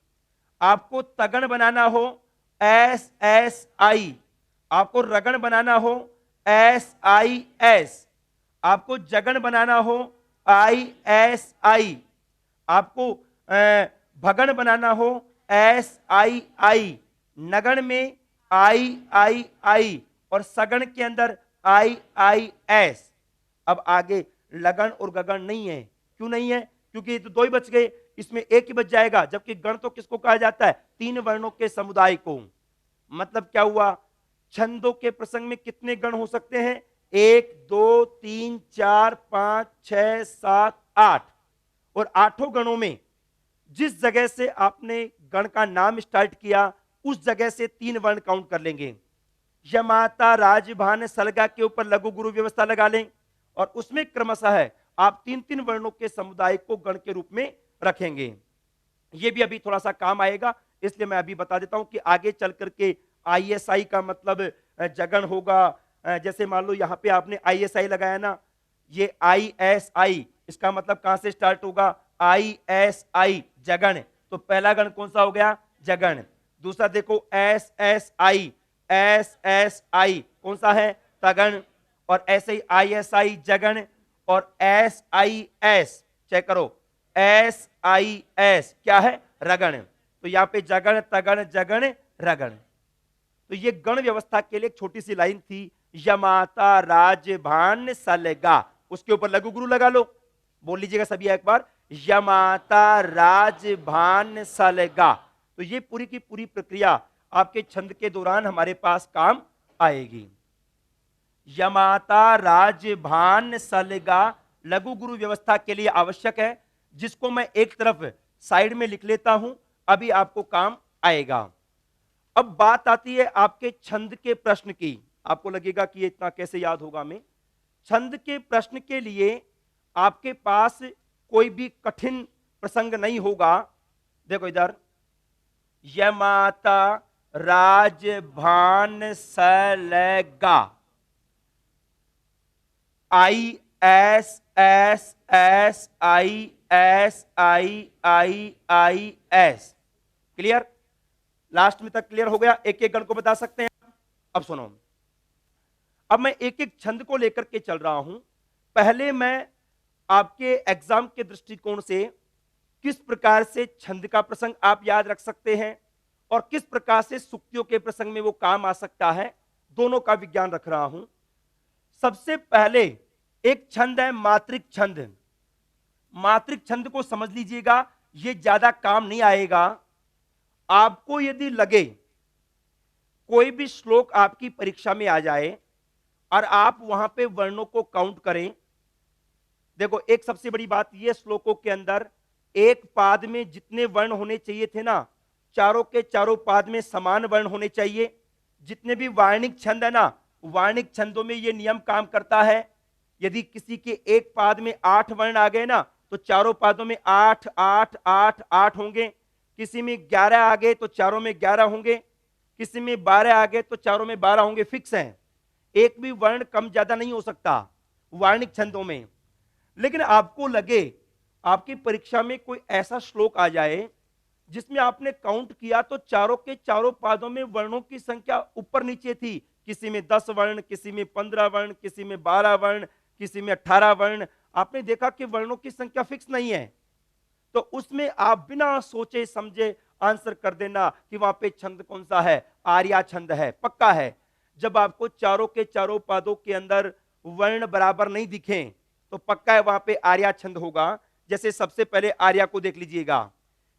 आपको तगण बनाना हो SSI, आपको रगण बनाना हो SIS, आपको जगण बनाना हो ISI, आपको भगण बनाना हो SII, नगण में III और सगण के अंदर IIS। अब आगे लगन और गगन नहीं है। क्यों नहीं है, क्योंकि ये तो 2 ही बच गए, इसमें एक ही बच जाएगा। जबकि गण तो किसको कहा जाता है, 3 वर्णों के समुदाय को। मतलब क्या हुआ, छंदों के प्रसंग में कितने गण हो सकते हैं, 1 2 3 4 5 6 7 8। और 8 गणों में जिस जगह से आपने गण का नाम स्टार्ट किया उस जगह से 3 वर्ण काउंट कर लेंगे। यमाता, राजभान, सलगा के ऊपर लघु गुरु व्यवस्था लगा लें और उसमें क्रमशः है आप 3-3 वर्णों के समुदाय को गण के रूप में रखेंगे। यह भी अभी थोड़ा सा काम आएगा, इसलिए मैं अभी बता देता हूं कि आगे चल करके ISI का मतलब जगन होगा। जैसे मान लो यहां पे आपने ISI लगाया ना, ये ISI, इसका मतलब कहां से स्टार्ट होगा? ISI जगन। तो पहला गण कौन सा हो गया? जगन। दूसरा देखो SSI, SSI कौन सा है? तगन। और ऐसे ही ISI जगन, और SIS चेक करो, SIS क्या है? रगण। तो यहां पे जगन तगन जगन रगण। तो ये गण व्यवस्था के लिए एक छोटी सी लाइन थी, यमाता राजभान सलगा, उसके ऊपर लघु गुरु लगा लो। बोल लीजिएगा सभी एक बार, यमाता राजभान सलगा। तो ये पूरी की पूरी प्रक्रिया आपके छंद के दौरान हमारे पास काम आएगी। यमाता राजभान सलगा लघु गुरु व्यवस्था के लिए आवश्यक है, जिसको मैं एक तरफ साइड में लिख लेता हूं, अभी आपको काम आएगा। अब बात आती है आपके छंद के प्रश्न की। आपको लगेगा कि ये इतना कैसे याद होगा हमें। छंद के प्रश्न के लिए आपके पास कोई भी कठिन प्रसंग नहीं होगा। देखो इधर, यमाता राजभान सलगा, ISSSIIIIS, क्लियर? लास्ट में तक क्लियर हो गया? एक एक गण को बता सकते हैं। अब सुनो, अब मैं एक एक छंद को लेकर के चल रहा हूं। पहले मैं आपके एग्जाम के दृष्टिकोण से किस प्रकार से छंद का प्रसंग आप याद रख सकते हैं और किस प्रकार से सुक्तियों के प्रसंग में वो काम आ सकता है, दोनों का विज्ञान रख रहा हूं। सबसे पहले एक छंद है मात्रिक छंद। मात्रिक छंद को समझ लीजिएगा, ये ज्यादा काम नहीं आएगा। आपको यदि लगे कोई भी श्लोक आपकी परीक्षा में आ जाए और आप वहां पे वर्णों को काउंट करें, देखो एक सबसे बड़ी बात यह, श्लोकों के अंदर एक पाद में जितने वर्ण होने चाहिए थे ना, चारों के चारों पाद में समान वर्ण होने चाहिए। जितने भी वार्णिक छंद है ना, वार्णिक छंदों में यह नियम काम करता है। यदि किसी के एक पाद में 8 वर्ण आ गए ना, तो चारों पादों में 8 8 8 8 होंगे। किसी में 11 आ गए तो चारों में 11 होंगे। किसी में 12 आ गए तो चारों में 12 होंगे, फिक्स है। एक भी वर्ण कम ज्यादा नहीं हो सकता वार्णिक छंदों में। लेकिन आपको लगे आपकी परीक्षा में कोई ऐसा श्लोक आ जाए जिसमें आपने काउंट किया तो चारों के चारों पादों में वर्णों की संख्या ऊपर नीचे थी, किसी में 10 वर्ण, किसी में 15 वर्ण, किसी में 12 वर्ण, किसी में 18 वर्ण, आपने देखा कि वर्णों की संख्या फिक्स नहीं है, तो उसमें आप बिना सोचे समझे आंसर कर देना कि वहां पे छंद कौन सा है, आर्या छंद है, पक्का है। जब आपको चारों के चारों पादों के अंदर वर्ण बराबर नहीं दिखे तो पक्का है वहां पे आर्या छंद होगा। जैसे सबसे पहले आर्या को देख लीजिएगा,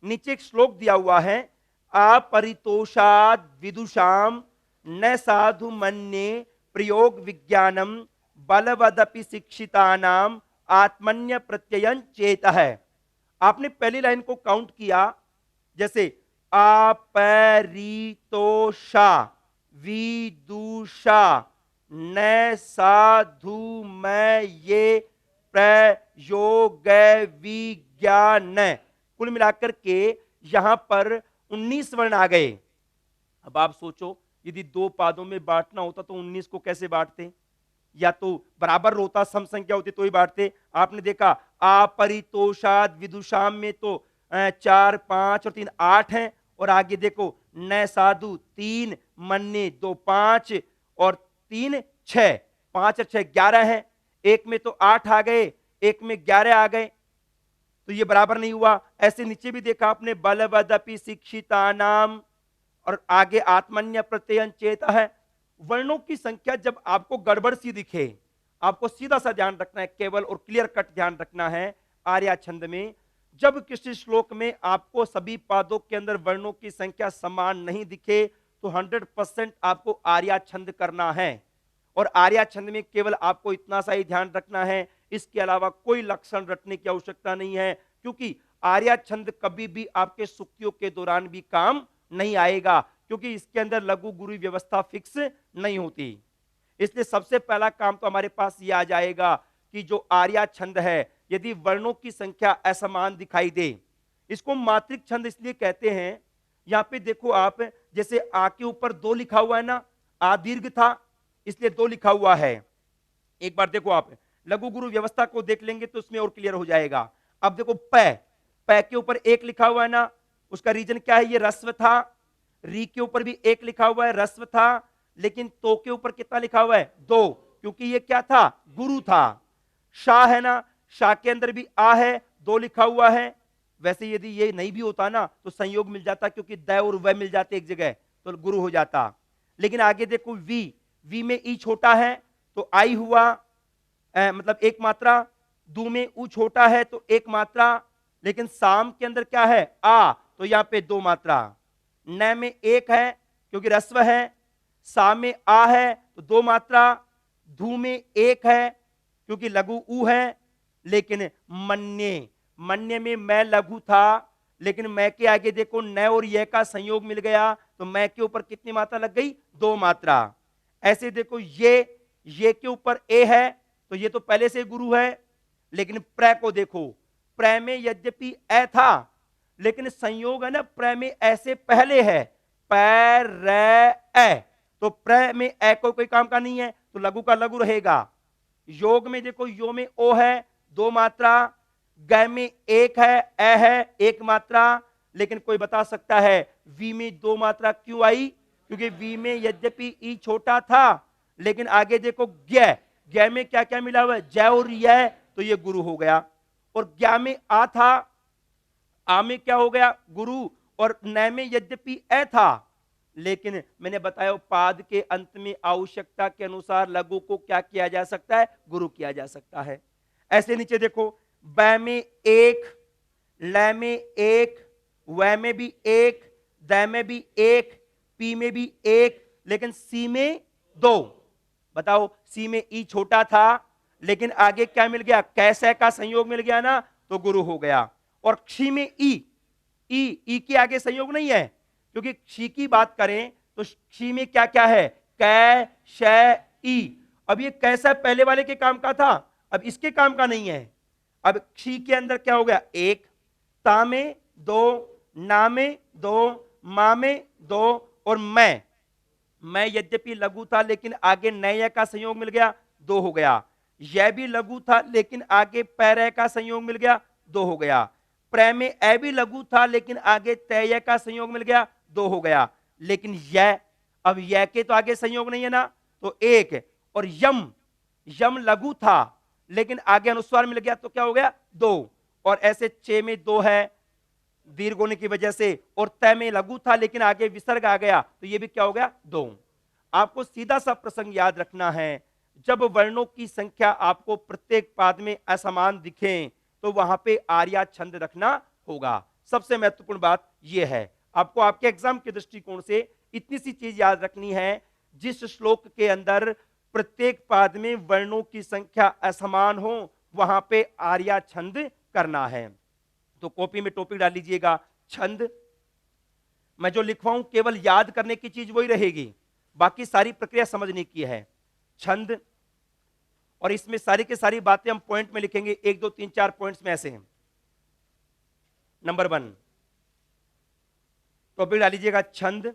नीचे एक श्लोक दिया हुआ है, अपरितोषाद विदुषाम न साधु मन्ये प्रयोग विज्ञानम बलवदपि शिक्षितानाम आत्मन्य प्रत्ययन चेत है। आपने पहली लाइन को काउंट किया, जैसे अपरितोषा विदुषा न साधु में ये प्रयोग विज्ञान, कुल मिलाकर के यहां पर 19 वर्ण आ गए। अब आप सोचो यदि 2 पादों में बांटना होता तो 19 को कैसे बांटते? या तो बराबर होता, सम संख्या होती तो ही बांटते। आपने देखा अपरितोषाद विदुषाम में तो 4 5 और 3 8 हैं, और आगे देखो न साधु 3, मन्ने 2 5 और 3 6, 5 और 6 11 हैं। एक में तो 8 आ गए, एक में 11 आ गए, तो ये बराबर नहीं हुआ। ऐसे नीचे भी देखा आपने, बलवदपि शिक्षितानाम, और आगे आत्मन्य प्रत्ययन चेत है। वर्णों की संख्या जब आपको गड़बड़ सी दिखे, आपको सीधा सा ध्यान रखना है, केवल और क्लियर कट ध्यान रखना है। आर्या छंद में जब किसी श्लोक में आपको सभी पादों के अंदर वर्णों की संख्या समान नहीं दिखे तो 100% आपको आर्या छंद करना है। और आर्या छंद में केवल आपको इतना सा ही ध्यान रखना है, इसके अलावा कोई लक्षण रटने की आवश्यकता नहीं है, क्योंकि आर्या छंद कभी भी आपके सुक्तियों के दौरान भी काम नहीं आएगा, क्योंकि इसके अंदर लघु गुरु व्यवस्था फिक्स नहीं होती। इसलिए सबसे पहला काम तो हमारे पास यह आ जाएगा कि जो आर्या छंद है, यदि वर्णों की संख्या असमान दिखाई दे, इसको मात्रिक छंद इसलिए कहते हैं, यहां पे देखो आप, जैसे आ के ऊपर दो लिखा हुआ है ना, आ दीर्घ था इसलिए दो लिखा हुआ है। एक बार देखो आप लघु गुरु व्यवस्था को देख लेंगे तो उसमें और क्लियर हो जाएगा। अब देखो पै, पै के ऊपर एक लिखा हुआ है ना, उसका रीजन क्या है, ये रस्व था। री के ऊपर भी एक लिखा हुआ है, रस्व था। लेकिन तो के ऊपर कितना लिखा हुआ है, दो, क्योंकि ये क्या था, गुरु था। शाह है ना, शाह के अंदर भी आ है, दो लिखा हुआ है। वैसे यदि ये नहीं भी होता ना तो संयोग मिल जाता, क्योंकि द और व मिल जाते एक जगह तो गुरु हो जाता। लेकिन आगे देखो वी, वी में ई छोटा है तो आई हुआ, मतलब एक मात्रा। दू में ऊ छोटा है तो एक मात्रा। लेकिन साम के अंदर क्या है, आ, तो यहां पे दो मात्रा। न में एक है क्योंकि रस्व है। सा में आ है तो दो मात्रा। धू में एक है क्योंकि लघु ऊ है। लेकिन मन्य, मन्य में मैं लघु था, लेकिन मैं के आगे देखो न और ये का संयोग मिल गया तो मैं के ऊपर कितनी मात्रा लग गई, दो मात्रा। ऐसे देखो ये के ऊपर ए है तो ये तो पहले से गुरु है। लेकिन प्र को देखो, प्र में यद्यपि ए था लेकिन संयोग है ना, प्र में ऐसे पहले है, पैर ए, तो प्र में ए को कोई काम का नहीं है तो लघु का लघु रहेगा। योग में देखो यो में ओ है, दो मात्रा। ग में एक है, ए है, एक मात्रा। लेकिन कोई बता सकता है वी में दो मात्रा क्यों आई, क्योंकि वी में यद्यपि ई छोटा था लेकिन आगे देखो ज्ञ में क्या क्या मिला हुआ है, जय और य, तो ये गुरु हो गया। और ज्ञा में आ था, आ में क्या हो गया, गुरु। और न में यद्यपि ए था लेकिन मैंने बताया पाद के अंत में आवश्यकता के अनुसार लघु को क्या किया जा सकता है, गुरु किया जा सकता है। ऐसे नीचे देखो, ब में एक, ल में एक, व में भी एक, द में भी एक, पी में भी एक, लेकिन सी में दो। बताओ, सी में ई छोटा था लेकिन आगे क्या मिल गया, कैसे का संयोग मिल गया ना, तो गुरु हो गया। और क्षी में ई के आगे संयोग नहीं है, क्योंकि क्षी की बात करें तो क्षी में क्या क्या है, कै शै ई। अब ये कैसा पहले वाले के काम का था, अब इसके काम का नहीं है। अब क्षी के अंदर क्या हो गया, एक, ता में दो, ना में दो, मा में दो, और मैं यद्यपि लघु था लेकिन आगे नय का संयोग मिल गया, दो हो गया। यह भी लघु था लेकिन आगे पैर का संयोग मिल गया, दो हो गया। प्र में ए भी लघु था लेकिन आगे तय का संयोग मिल गया, दो हो गया। लेकिन यह, अब यह के तो आगे संयोग नहीं है ना, तो एक। और यम लघु था लेकिन आगे अनुस्वार मिल गया तो क्या हो गया, दो। और ऐसे चे में दो है दीर्घ होने की वजह से, और तय में लघु था लेकिन आगे विसर्ग आ गया तो ये भी क्या हो गया, दो। आपको सीधा सा प्रसंग याद रखना है, जब वर्णों की संख्या आपको प्रत्येक पाद में असमान दिखे तो वहां पे आर्या छंद रखना होगा। सबसे महत्वपूर्ण बात यह है, आपको आपके एग्जाम के दृष्टिकोण से इतनी सी चीज याद रखनी है, जिस श्लोक के अंदर प्रत्येक पाद में वर्णों की संख्या असमान हो वहां पे आर्या छंद करना है। तो कॉपी में टॉपिक डाल लीजिएगा, छंद। मैं जो लिखवाऊं केवल याद करने की चीज वही रहेगी, बाकी सारी प्रक्रिया समझने की है, छंद। और इसमें सारी की सारी बातें हम पॉइंट में लिखेंगे, 1 2 3 4 पॉइंट्स में ऐसे हैं। नंबर 1 टॉपिक डाल लीजिएगा, छंद,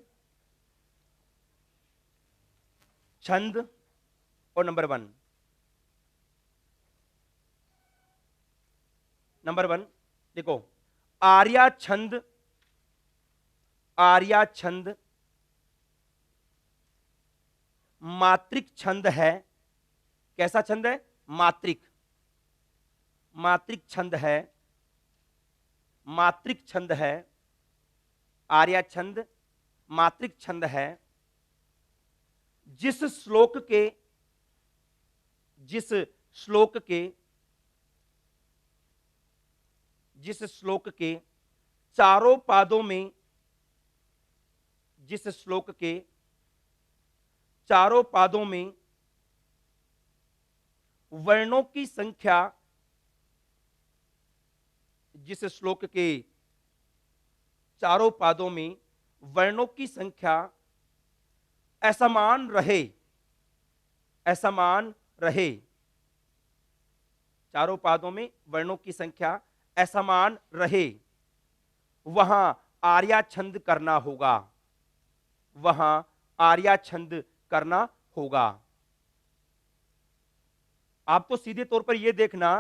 छंद और नंबर 1। नंबर 1 देखो, आर्या छंद, आर्या छंद मात्रिक छंद है। कैसा छंद है, मात्रिक, मात्रिक छंद है, मात्रिक छंद है। आर्या छंद मात्रिक छंद है। जिस श्लोक के, जिस श्लोक के, जिस श्लोक के चारों पादों में, जिस श्लोक के चारों पादों में वर्णों की संख्या, जिस श्लोक के चारों पादों में वर्णों की संख्या असमान रहे, असमान रहे, चारों पादों में वर्णों की संख्या असमान रहे, वहां आर्या छंद करना होगा, वहां आर्या छंद करना होगा। आप तो सीधे तौर पर यह देखना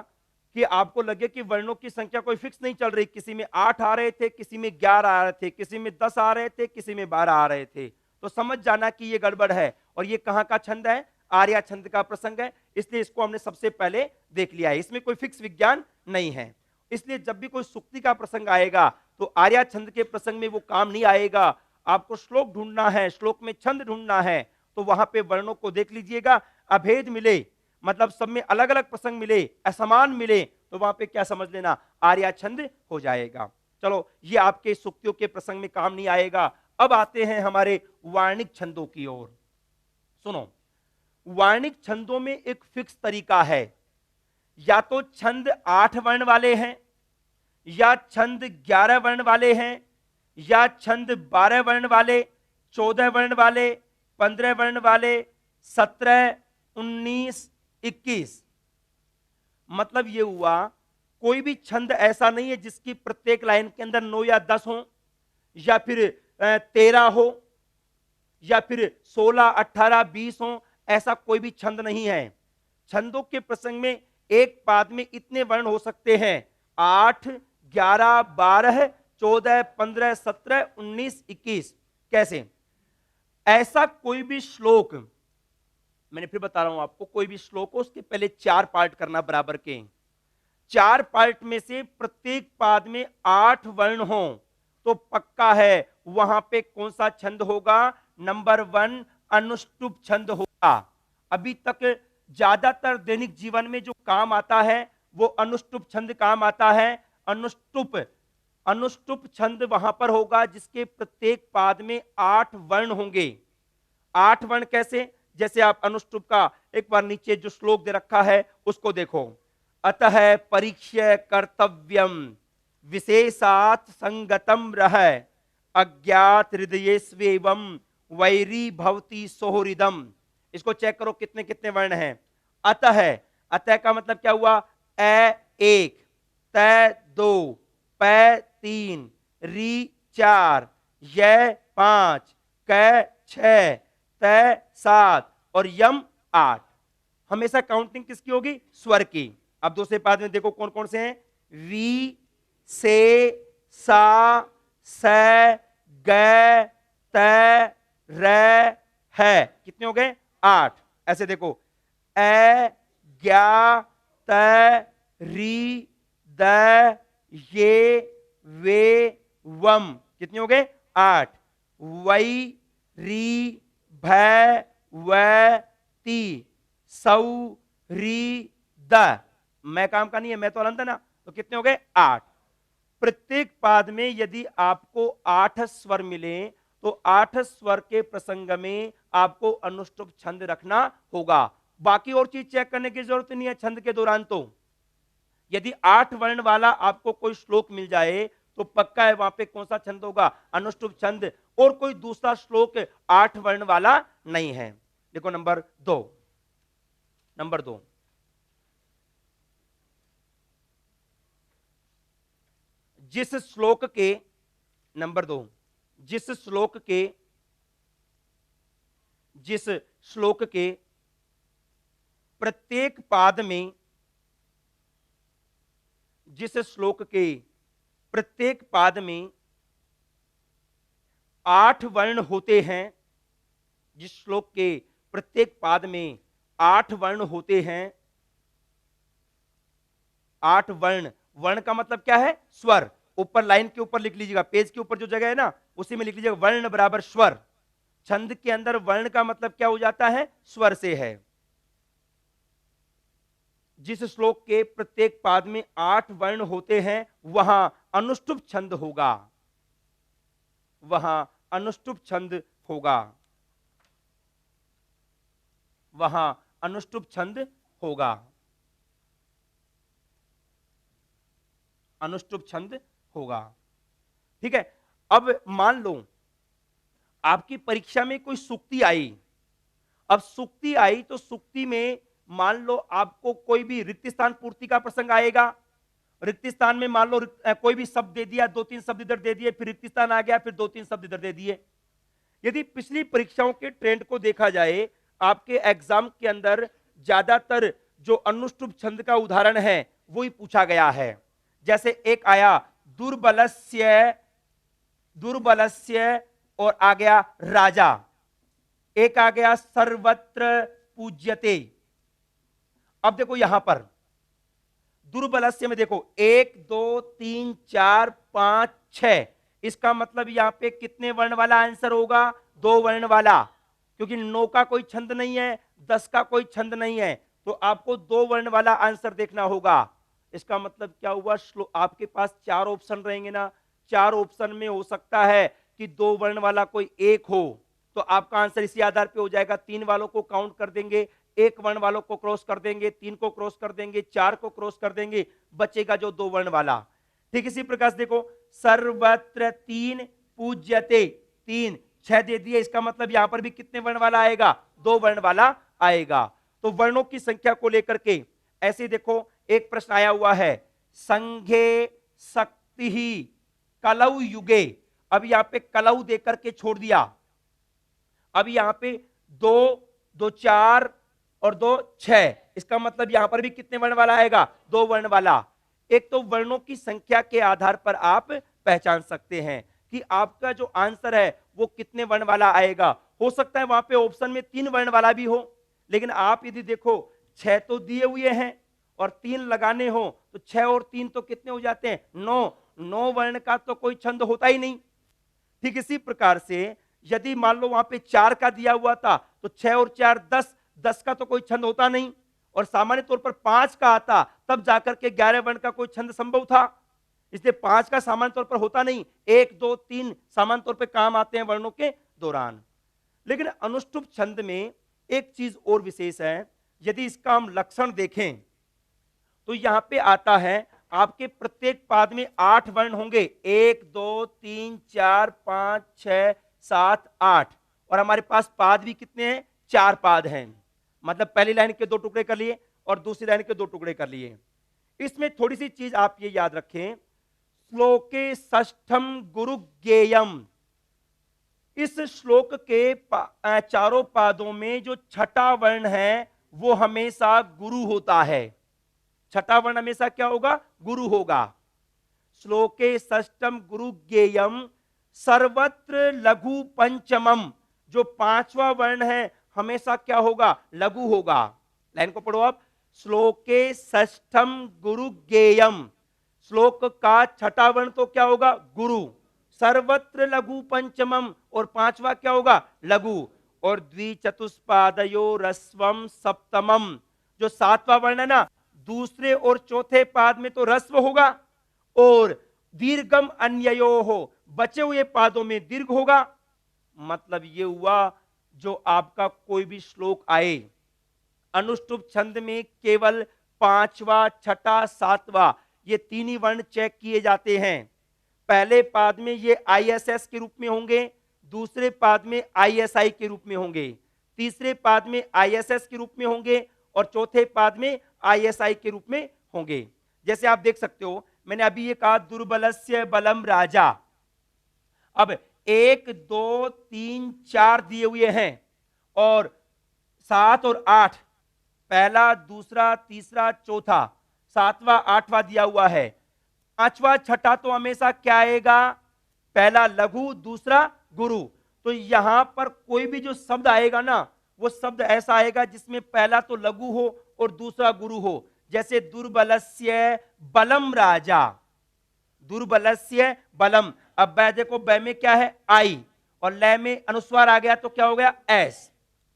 कि आपको लगे कि वर्णों की संख्या कोई फिक्स नहीं चल रही, किसी में 8 आ रहे थे, किसी में 11 आ रहे थे, किसी में 10 आ रहे थे, किसी में 12 आ रहे थे, तो समझ जाना कि यह गड़बड़ है। और यह कहां का छंद है? आर्या छंद का प्रसंग है, इसलिए इसको हमने सबसे पहले देख लिया है। इसमें कोई फिक्स विज्ञान नहीं है, इसलिए जब भी कोई सुक्ति का प्रसंग आएगा तो आर्या छंद के प्रसंग में वो काम नहीं आएगा। आपको श्लोक ढूंढना है, श्लोक में छंद ढूंढना है, तो वहां पे वर्णों को देख लीजिएगा। अभेद मिले, मतलब सब में अलग अलग प्रसंग मिले, असमान मिले, तो वहां पे क्या समझ लेना, आर्या छंद हो जाएगा। चलो, ये आपके सुक्तियों के प्रसंग में काम नहीं आएगा। अब आते हैं हमारे वार्णिक छंदों की ओर। सुनो, वार्णिक छंदों में एक फिक्स तरीका है, या तो छंद 8 वर्ण वाले हैं, या छंद 11 वर्ण वाले हैं, या छंद 12 वर्ण वाले, 14 वर्ण वाले, 15 वर्ण वाले, 17, 19, 21। मतलब यह हुआ, कोई भी छंद ऐसा नहीं है जिसकी प्रत्येक लाइन के अंदर 9 या 10 हो, या फिर 13 हो, या फिर 16, 18, 20 हो, ऐसा कोई भी छंद नहीं है। छंदों के प्रसंग में एक पाद में इतने वर्ण हो सकते हैं, 8, 11, 12, 14, 15, 17, 19, 21। कैसे? ऐसा कोई भी श्लोक, मैंने फिर बता रहा हूं आपको, कोई भी श्लोक हो उसके पहले 4 पार्ट करना बराबर के। 4 पार्ट में से प्रत्येक पाद में 8 वर्ण हो तो पक्का है वहां पे कौन सा छंद होगा? नंबर 1 अनुष्टुप छंद होगा। अभी तक ज्यादातर दैनिक जीवन में जो काम आता है वो अनुष्टुप छंद काम आता है। अनुष्टुप छंद वहां पर होगा जिसके प्रत्येक पाद में 8 वर्ण होंगे। 8 वर्ण कैसे? जैसे आप अनुष्टुप का एक बार नीचे जो श्लोक दे रखा है उसको देखो। अतः परीक्ष्य कर्तव्यम विशेषात संगतम रह, अज्ञात हृदय स्वेवम वैरी भवती सोहृदम। इसको चेक करो कितने कितने वर्ण हैं। अतः, अतः का मतलब क्या हुआ? ए 1, त 2, प 3, री 4, य 5, क 6, त 7 और यम 8। हमेशा काउंटिंग किसकी होगी? स्वर की। अब दूसरे पाद में देखो कौन कौन से हैं। वी, से, सा, स, ग, त, र, है। कितने हो गए? 8। ऐसे देखो, ए, ज्ञा, त, री, द, ये, वे, वम। कितने हो गए? 8। वई, री, भय, व, ती, सौ, री, द। मैं काम का नहीं है, मैं तो अलंत है ना, तो कितने हो गए? 8। प्रत्येक पाद में यदि आपको 8 स्वर मिले तो 8 स्वर के प्रसंग में आपको अनुष्टुप छंद रखना होगा। बाकी और चीज चेक करने की जरूरत नहीं है छंद के दौरान। तो यदि 8 वर्ण वाला आपको कोई श्लोक मिल जाए तो पक्का है वहां पे कौन सा छंद होगा? अनुष्टुप छंद। और कोई दूसरा श्लोक 8 वर्ण वाला नहीं है। देखो नंबर 2, नंबर 2, जिस श्लोक के, नंबर 2, जिस श्लोक के प्रत्येक पाद में, जिस श्लोक के प्रत्येक पाद में 8 वर्ण होते हैं, जिस श्लोक के प्रत्येक पाद में 8 वर्ण होते हैं। 8 वर्ण, वर्ण का मतलब क्या है? स्वर। ऊपर लाइन के ऊपर लिख लीजिएगा, पेज के ऊपर जो जगह है ना उसी में लिख लीजिएगा वर्ण बराबर स्वर। छंद के अंदर वर्ण का मतलब क्या हो जाता है? स्वर से है। जिस श्लोक के प्रत्येक पाद में 8 वर्ण होते हैं वहां अनुष्टुप छंद होगा, वहां अनुष्टुप छंद होगा, वहां अनुष्टुप छंद होगा, अनुष्टुप छंद होगा। ठीक है। अब मान लो आपकी परीक्षा में कोई सुक्ति आई। अब सुक्ति आई तो सुक्ति में मान लो आपको कोई भी रिक्त स्थान पूर्ति का प्रसंग आएगा। रिक्त स्थान में मान लो कोई भी शब्द दे दिया, 2-3 शब्द इधर दे दिए, फिर रिक्त स्थान आ गया, फिर 2-3 शब्द इधर दे दिए। यदि पिछली परीक्षाओं के ट्रेंड को देखा जाए, आपके एग्जाम के अंदर ज्यादातर जो अनुष्टुप छंद का उदाहरण है वो ही पूछा गया है। जैसे एक आया दुर्बलस्य, दुर्बलस्य, और आ गया राजा, एक आ गया सर्वत्र पूज्यते। अब देखो यहां पर दुर्बलस्य में देखो 1 2 3 4 5 6, इसका मतलब यहां पे कितने वर्ण वाला आंसर होगा? 2 वर्ण वाला, क्योंकि 9 का कोई छंद नहीं है, 10 का कोई छंद नहीं है, तो आपको 2 वर्ण वाला आंसर देखना होगा। इसका मतलब क्या हुआ? आपके पास 4 ऑप्शन रहेंगे ना, 4 ऑप्शन में हो सकता है कि 2 वर्ण वाला कोई एक हो, तो आपका आंसर इसी आधार पे हो जाएगा। 3 वालों को काउंट कर देंगे, 1 वर्ण वालों को क्रॉस कर देंगे, 3 को क्रॉस कर देंगे, 4 को क्रॉस कर देंगे, बचेगा जो 2 वर्ण वाला। ठीक इसी प्रकार से देखो सर्वत्र 3 पूज्यते, 3 6 दे दिए, इसका मतलब यहां पर भी कितने वर्ण वाला आएगा? 2 वर्ण वाला आएगा। तो वर्णों की संख्या को लेकर के ऐसे देखो एक प्रश्न आया हुआ है, संघे शक्ति ही कलौ युगे। अब यहां पे कलौ देकर के छोड़ दिया, अब यहां पे 2 2 4 और 2 6, इसका मतलब यहां पर भी कितने वर्ण वाला आएगा? 2 वर्ण वाला। एक तो वर्णों की संख्या के आधार पर आप पहचान सकते हैं कि आपका जो आंसर है वो कितने वर्ण वाला आएगा। हो सकता है वहां पे ऑप्शन में 3 वर्ण वाला भी हो, लेकिन आप यदि देखो 6 तो दिए हुए हैं और 3 लगाने हो तो 6 और 3 तो कितने हो जाते हैं? 9। 9 वर्ण का तो कोई छंद होता ही नहीं। ठीक इसी प्रकार से यदि मान लो वहां पे 4 का दिया हुआ था तो 6 और 4 10, 10 का तो कोई छंद होता नहीं, और सामान्य तौर पर 5 का आता तब जाकर के 11 वर्ण का कोई छंद संभव था, इसलिए 5 का सामान्य तौर पर होता नहीं। 1 2 3 सामान्य तौर पर काम आते हैं वर्णों के दौरान। लेकिन अनुष्टुप छंद में एक चीज और विशेष है, यदि इसका हम लक्षण देखें तो यहां पे आता है आपके प्रत्येक पाद में 8 वर्ण होंगे, 1 2 3 4 5 6 7 8, और हमारे पास पाद भी कितने हैं? 4 पाद हैं। मतलब पहली लाइन के 2 टुकड़े कर लिए और दूसरी लाइन के 2 टुकड़े कर लिए। इसमें थोड़ी सी चीज आप ये याद रखें, श्लोके षष्ठम गुरु ज्ञेयम, इस श्लोक के चारों पादों में जो छठा वर्ण है वो हमेशा गुरु होता है। छठा वर्ण हमेशा क्या होगा? गुरु होगा। श्लोके षष्ठम गुरु ज्ञेयम सर्वत्र लघु पंचमम, जो 5वां वर्ण है हमेशा क्या होगा? लघु होगा। लाइन को पढ़ो आप, श्लोके षष्ठम गुरु ज्ञेयम, श्लोक का छठा वर्ण तो क्या होगा? गुरु। सर्वत्र लघु पंचमम, और 5वां क्या होगा? लघु। और द्विचतुष्पादयो रस्वम सप्तमम, जो 7वां वर्ण है ना, दूसरे और चौथे पाद में तो रस्व होगा, और दीर्घम अन्ययो हो, बचे हुए पादों में दीर्घ होगा। मतलब ये हुआ जो आपका कोई भी श्लोक आए अनुष्टुप छंद में केवल 5वां, छठा, 7वां ये 3 ही वर्ण चेक किए जाते हैं। पहले पाद में ये ISS के रूप में होंगे, दूसरे पाद में ISI के रूप में होंगे, तीसरे पाद में ISS के रूप में होंगे, और चौथे पाद में ISI के रूप में होंगे। जैसे आप देख सकते हो, मैंने अभी ये कहा दुर्बलस्य बलम राजा। अब 1 2 3 4 दिए हुए हैं, और 7 और 8, पहला, दूसरा, तीसरा, चौथा, 7वां, 8वां दिया हुआ है। 5वां, छठा तो हमेशा क्या आएगा? पहला लघु, दूसरा गुरु। तो यहां पर कोई भी जो शब्द आएगा ना, वो शब्द ऐसा आएगा जिसमें पहला तो लघु हो और दूसरा गुरु हो। जैसे दुर्बलस्य बलम राजा, दुर्बलस्य बलम। अब बै देखो, बै में क्या है? आई, और लय में अनुस्वार आ गया तो क्या हो गया? एस।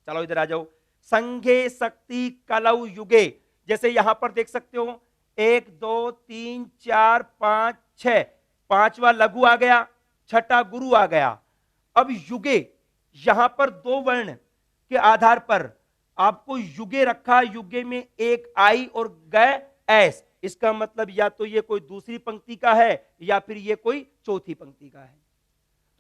चलो इधर आ जाओ, संघे शक्ति कलौ युगे, जैसे यहां पर देख सकते हो 1 2 3 4 5 6, 5वां लघु आ गया, छठा गुरु आ गया। अब युगे, यहां पर 2 वर्ण के आधार पर आपको युगे रखा, युगे में एक आई और गए एस, इसका मतलब या तो ये कोई दूसरी पंक्ति का है या फिर ये कोई चौथी पंक्ति का है।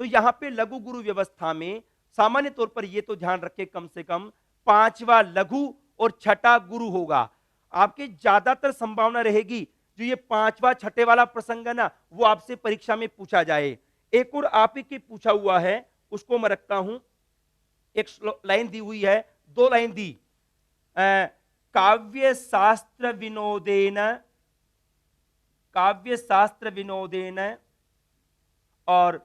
तो यहां पे लघु गुरु व्यवस्था में सामान्य तौर पर ये तो ध्यान रखें, कम से कम 5वां लघु और छठा गुरु होगा। आपकी ज्यादातर संभावना रहेगी जो ये पांचवा छठे वाला प्रसंग है ना, वो आपसे परीक्षा में पूछा जाए। एक और आप ही की पूछा हुआ है, उसको मैं रखता हूं। एक लाइन दी हुई है, दो लाइन दी, काव्य शास्त्र विनोदेन, काव्य शास्त्र विनोदेन और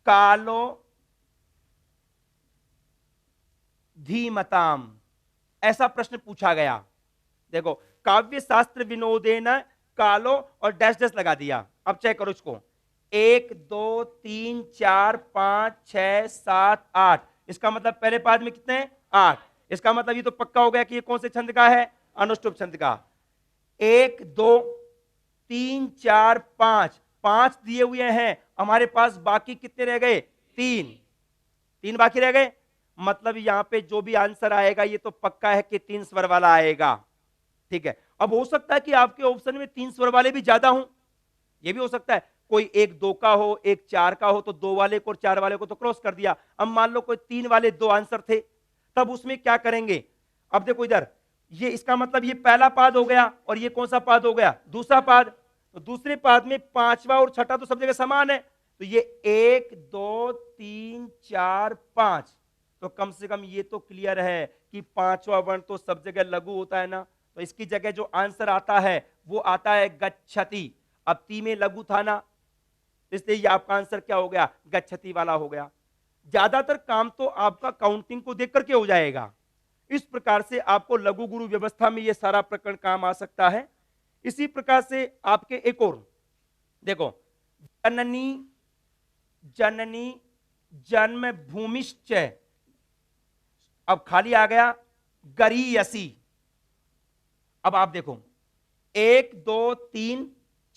कालो धीमताम, ऐसा प्रश्न पूछा गया। देखो, काव्य शास्त्र विनोदेन, कालो और डैश डैश लगा दिया। अब चेक करो इसको, 1 2 3 4 5 6 7 8, इसका मतलब पहले पाद में कितने हैं? 8। इसका मतलब ये तो पक्का हो गया कि ये कौन से छंद का है? अनुष्टुप छंद का। 1 2 3 4 5, 5 दिए हुए हैं हमारे पास, बाकी कितने रह गए? 3 बाकी रह गए। मतलब यहां पे जो भी आंसर आएगा ये तो पक्का है कि 3 स्वर वाला आएगा। ठीक है, अब हो सकता है कि आपके ऑप्शन में 3 स्वर वाले भी ज्यादा हों, ये भी हो सकता है। कोई 1 2 का हो, 1 4 का हो, तो 2 वाले को और 4 वाले को तो क्रॉस कर दिया। अब मान लो कोई 3 वाले 2 आंसर थे, तब उसमें क्या करेंगे? अब देखो इधर, ये इसका मतलब ये पहला पाद हो गया और ये कौन सा पाद हो गया? दूसरा पाद। तो दूसरे पाद में पांचवा और छठा तो सब जगह समान है, तो ये 1 2 3 4 5, तो कम से कम ये तो क्लियर है कि पांचवा वर्ण तो सब जगह लघु होता है ना, तो इसकी जगह जो आंसर आता है वो आता है गच्छति। अब ती में लघु था ना, इसलिए ये आपका आंसर क्या हो गया? गच्छति वाला हो गया। ज्यादातर काम तो आपका काउंटिंग को देख करके हो जाएगा। इस प्रकार से आपको लघु गुरु व्यवस्था में ये सारा प्रकरण काम आ सकता है। इसी प्रकार से आपके एक और देखो, जननी जननी जन्म भूमिश्च, अब खाली आ गया गरीयसी। अब आप देखो, 1 2 3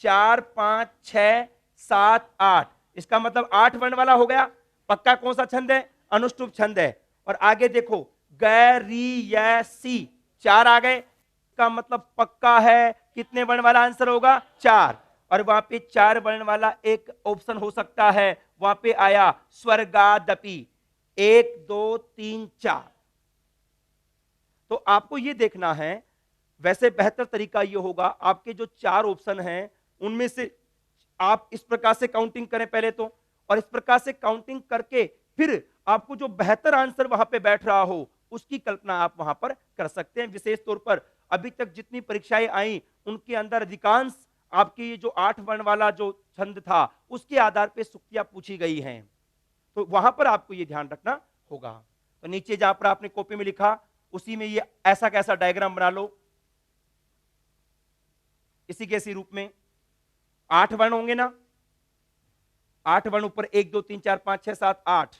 4 5 6 7 8, इसका मतलब 8 वर्ण वाला हो गया। पक्का कौन सा छंद है? अनुष्टुप छंद है। और आगे देखो, गरीयसी, 4 आ गए, इसका मतलब पक्का है कितने वर्ण वाला आंसर होगा? 4। और वहां पे 4 वर्ण वाला एक ऑप्शन हो सकता है, वहां पे आया स्वर्गादपि, 1 2 3 4। तो आपको ये देखना है, वैसे बेहतर तरीका ये होगा, आपके जो 4 ऑप्शन हैं उनमें से आप इस प्रकार से काउंटिंग करें पहले तो, और इस प्रकार से काउंटिंग करके फिर आपको जो बेहतर आंसर वहां पे बैठ रहा हो उसकी कल्पना आप वहां पर कर सकते हैं। विशेष तौर पर अभी तक जितनी परीक्षाएं आई उनके अंदर अधिकांश आपकी जो 8 वर्ण वाला जो छंद था उसके आधार पर सुक्तियां पूछी गई हैं, तो वहां पर आपको ये ध्यान रखना होगा। तो नीचे जहां पर आपने कॉपी में लिखा उसी में ये ऐसा कैसा डायग्राम बना लो, इसी के इसी रूप में 8 वर्ण होंगे ना, 8 वर्ण ऊपर 1 2 3 4 5 6 7 8,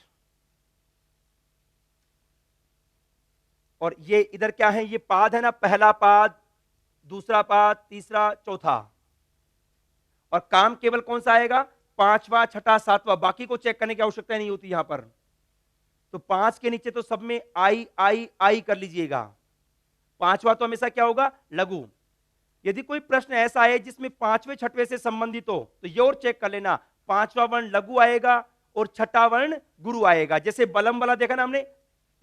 और ये इधर क्या है? ये पाद है ना, पहला पाद, दूसरा पाद, तीसरा, चौथा। और काम केवल कौन सा आएगा? 5वां, छठा, 7वां, बाकी को चेक करने की आवश्यकता नहीं होती यहां पर। तो 5 के नीचे तो सब में आई आई आई कर लीजिएगा। 5वां तो हमेशा क्या होगा? लघु। यदि कोई प्रश्न ऐसा है जिसमें 5वें छठवें से संबंधित हो तो ये और चेक कर लेना, 5वां वर्ण लघु आएगा और छठा वर्ण गुरु आएगा। जैसे बलम वाला देखा ना हमने,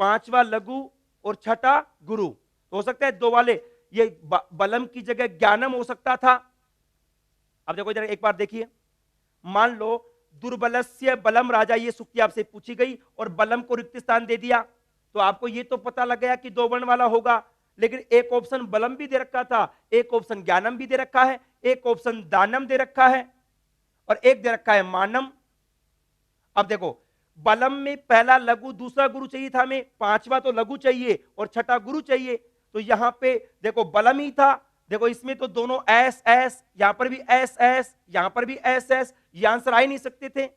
5वां लघु और छठा गुरु, तो हो सकता है 2 वाले, ये बलम की जगह ज्ञानम हो सकता था। अब देखो इधर एक बार देखिए, मान लो दुर्बलस्य बलम राजा, ये सुक्ति आपसे पूछी गई और बलम को रिक्त स्थान दे दिया, तो आपको ये तो पता लग गया कि 2 वर्ण वाला होगा, लेकिन एक ऑप्शन बलम भी दे रखा था, एक ऑप्शन ज्ञानम भी दे रखा है, एक ऑप्शन दानम दे रखा है और एक दे रखा है मानम। अब देखो, बलम में पहला लघु दूसरा गुरु चाहिए था हमें, 5वां तो लघु चाहिए और छठा गुरु चाहिए, तो यहां पे देखो बलम ही था। देखो इसमें तो दोनों एस एस, यहां पर भी एस एस, यहां पर भी एस एस, ये आंसर आ ही नहीं सकते थे।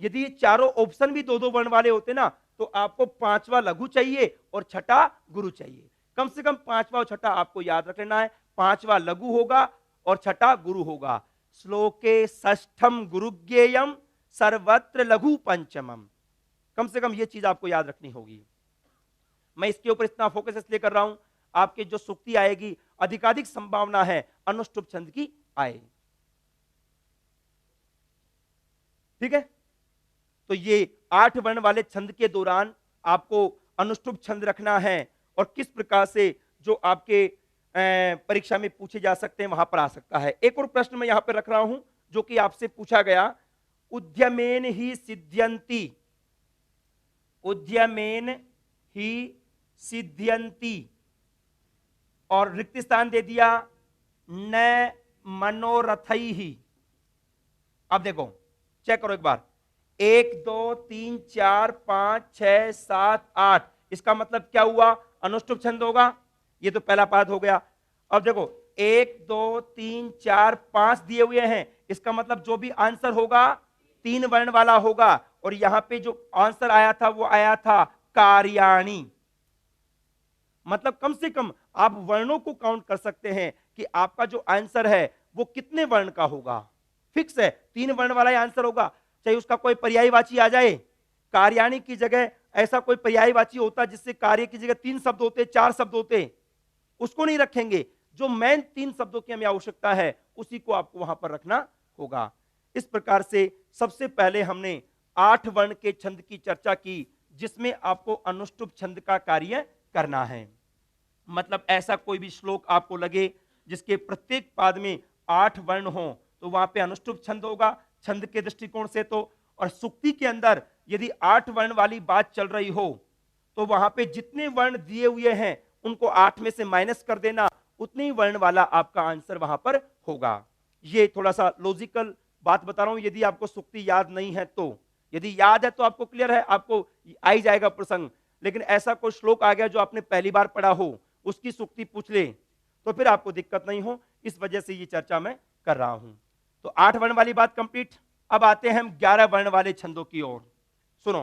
यदि ये चारों ऑप्शन भी 2 2 वर्ण वाले होते ना, तो आपको 5वां लघु चाहिए और छठा गुरु चाहिए। कम से कम 5वां और छठा आपको याद रख लेना है, 5वां लघु होगा और छठा गुरु होगा। श्लोके षष्ठम गुरु ज्ञेयम सर्वत्र लघु पंचमम, कम से कम ये चीज आपको याद रखनी होगी। मैं इसके ऊपर इतना फोकस इसलिए कर रहा हूं, आपके जो सुक्ति आएगी अधिकाधिक संभावना है अनुष्टुप छंद की आए। ठीक है, तो ये 8 वर्ण वाले छंद के दौरान आपको अनुष्टुप छंद रखना है, और किस प्रकार से जो आपके परीक्षा में पूछे जा सकते हैं, वहां पर आ सकता है। एक और प्रश्न मैं यहां पर रख रहा हूं जो कि आपसे पूछा गया, उद्यमेन ही सिद्ध्यंती, उद्यमेन ही सिद्ध्यंती, और रिक्त स्थान दे दिया न मनोरथई ही। अब देखो, चेक करो एक बार, 1 2 3 4 5 6 7 8, इसका मतलब क्या हुआ? अनुष्टुप छंद होगा। ये तो पहला पाद हो गया। अब देखो 1 2 3 4 5 दिए हुए हैं, इसका मतलब जो भी आंसर होगा 3 वर्ण वाला होगा। और यहां पे जो आंसर आया था वो आया था कार्याणी। मतलब कम से कम आप वर्णों को काउंट कर सकते हैं कि आपका जो आंसर है वो कितने वर्ण का होगा। फिक्स है, 3 वर्ण वाला ही आंसर होगा, चाहे उसका कोई पर्यायवाची आ जाए। कार्याणी की जगह ऐसा कोई पर्यायवाची होता जिससे कार्य की जगह 3 शब्द होते, 4 शब्द होते, उसको नहीं रखेंगे। जो मेन 3 शब्दों की हमें आवश्यकता है उसी को आपको वहां पर रखना होगा। इस प्रकार से सबसे पहले हमने 8 वर्ण के छंद की चर्चा की, जिसमें आपको अनुष्टुप छंद का कार्य करना है। मतलब ऐसा कोई भी श्लोक आपको लगे जिसके प्रत्येक पाद में 8 वर्ण हो, तो वहां पे अनुष्टुप छंद होगा छंद के दृष्टिकोण से तो। और सुक्ति के अंदर यदि 8 वर्ण वाली बात चल रही हो तो वहां पे जितने वर्ण दिए हुए हैं उनको 8 में से माइनस कर देना, उतने ही वर्ण वाला आपका आंसर वहां पर होगा। ये थोड़ा सा लॉजिकल बात बता रहा हूं, यदि आपको सुक्ति याद नहीं है तो। यदि याद है तो आपको क्लियर है, आपको आ ही जाएगा प्रसंग। लेकिन ऐसा कोई श्लोक आ गया जो आपने पहली बार पढ़ा हो, उसकी सुक्ति पूछ ले तो फिर आपको दिक्कत नहीं हो, इस वजह से ये चर्चा मैं कर रहा हूं। तो 8 वर्ण वाली बात कंप्लीट। अब आते हैं हम 11 वर्ण वाले छंदों की ओर। सुनो,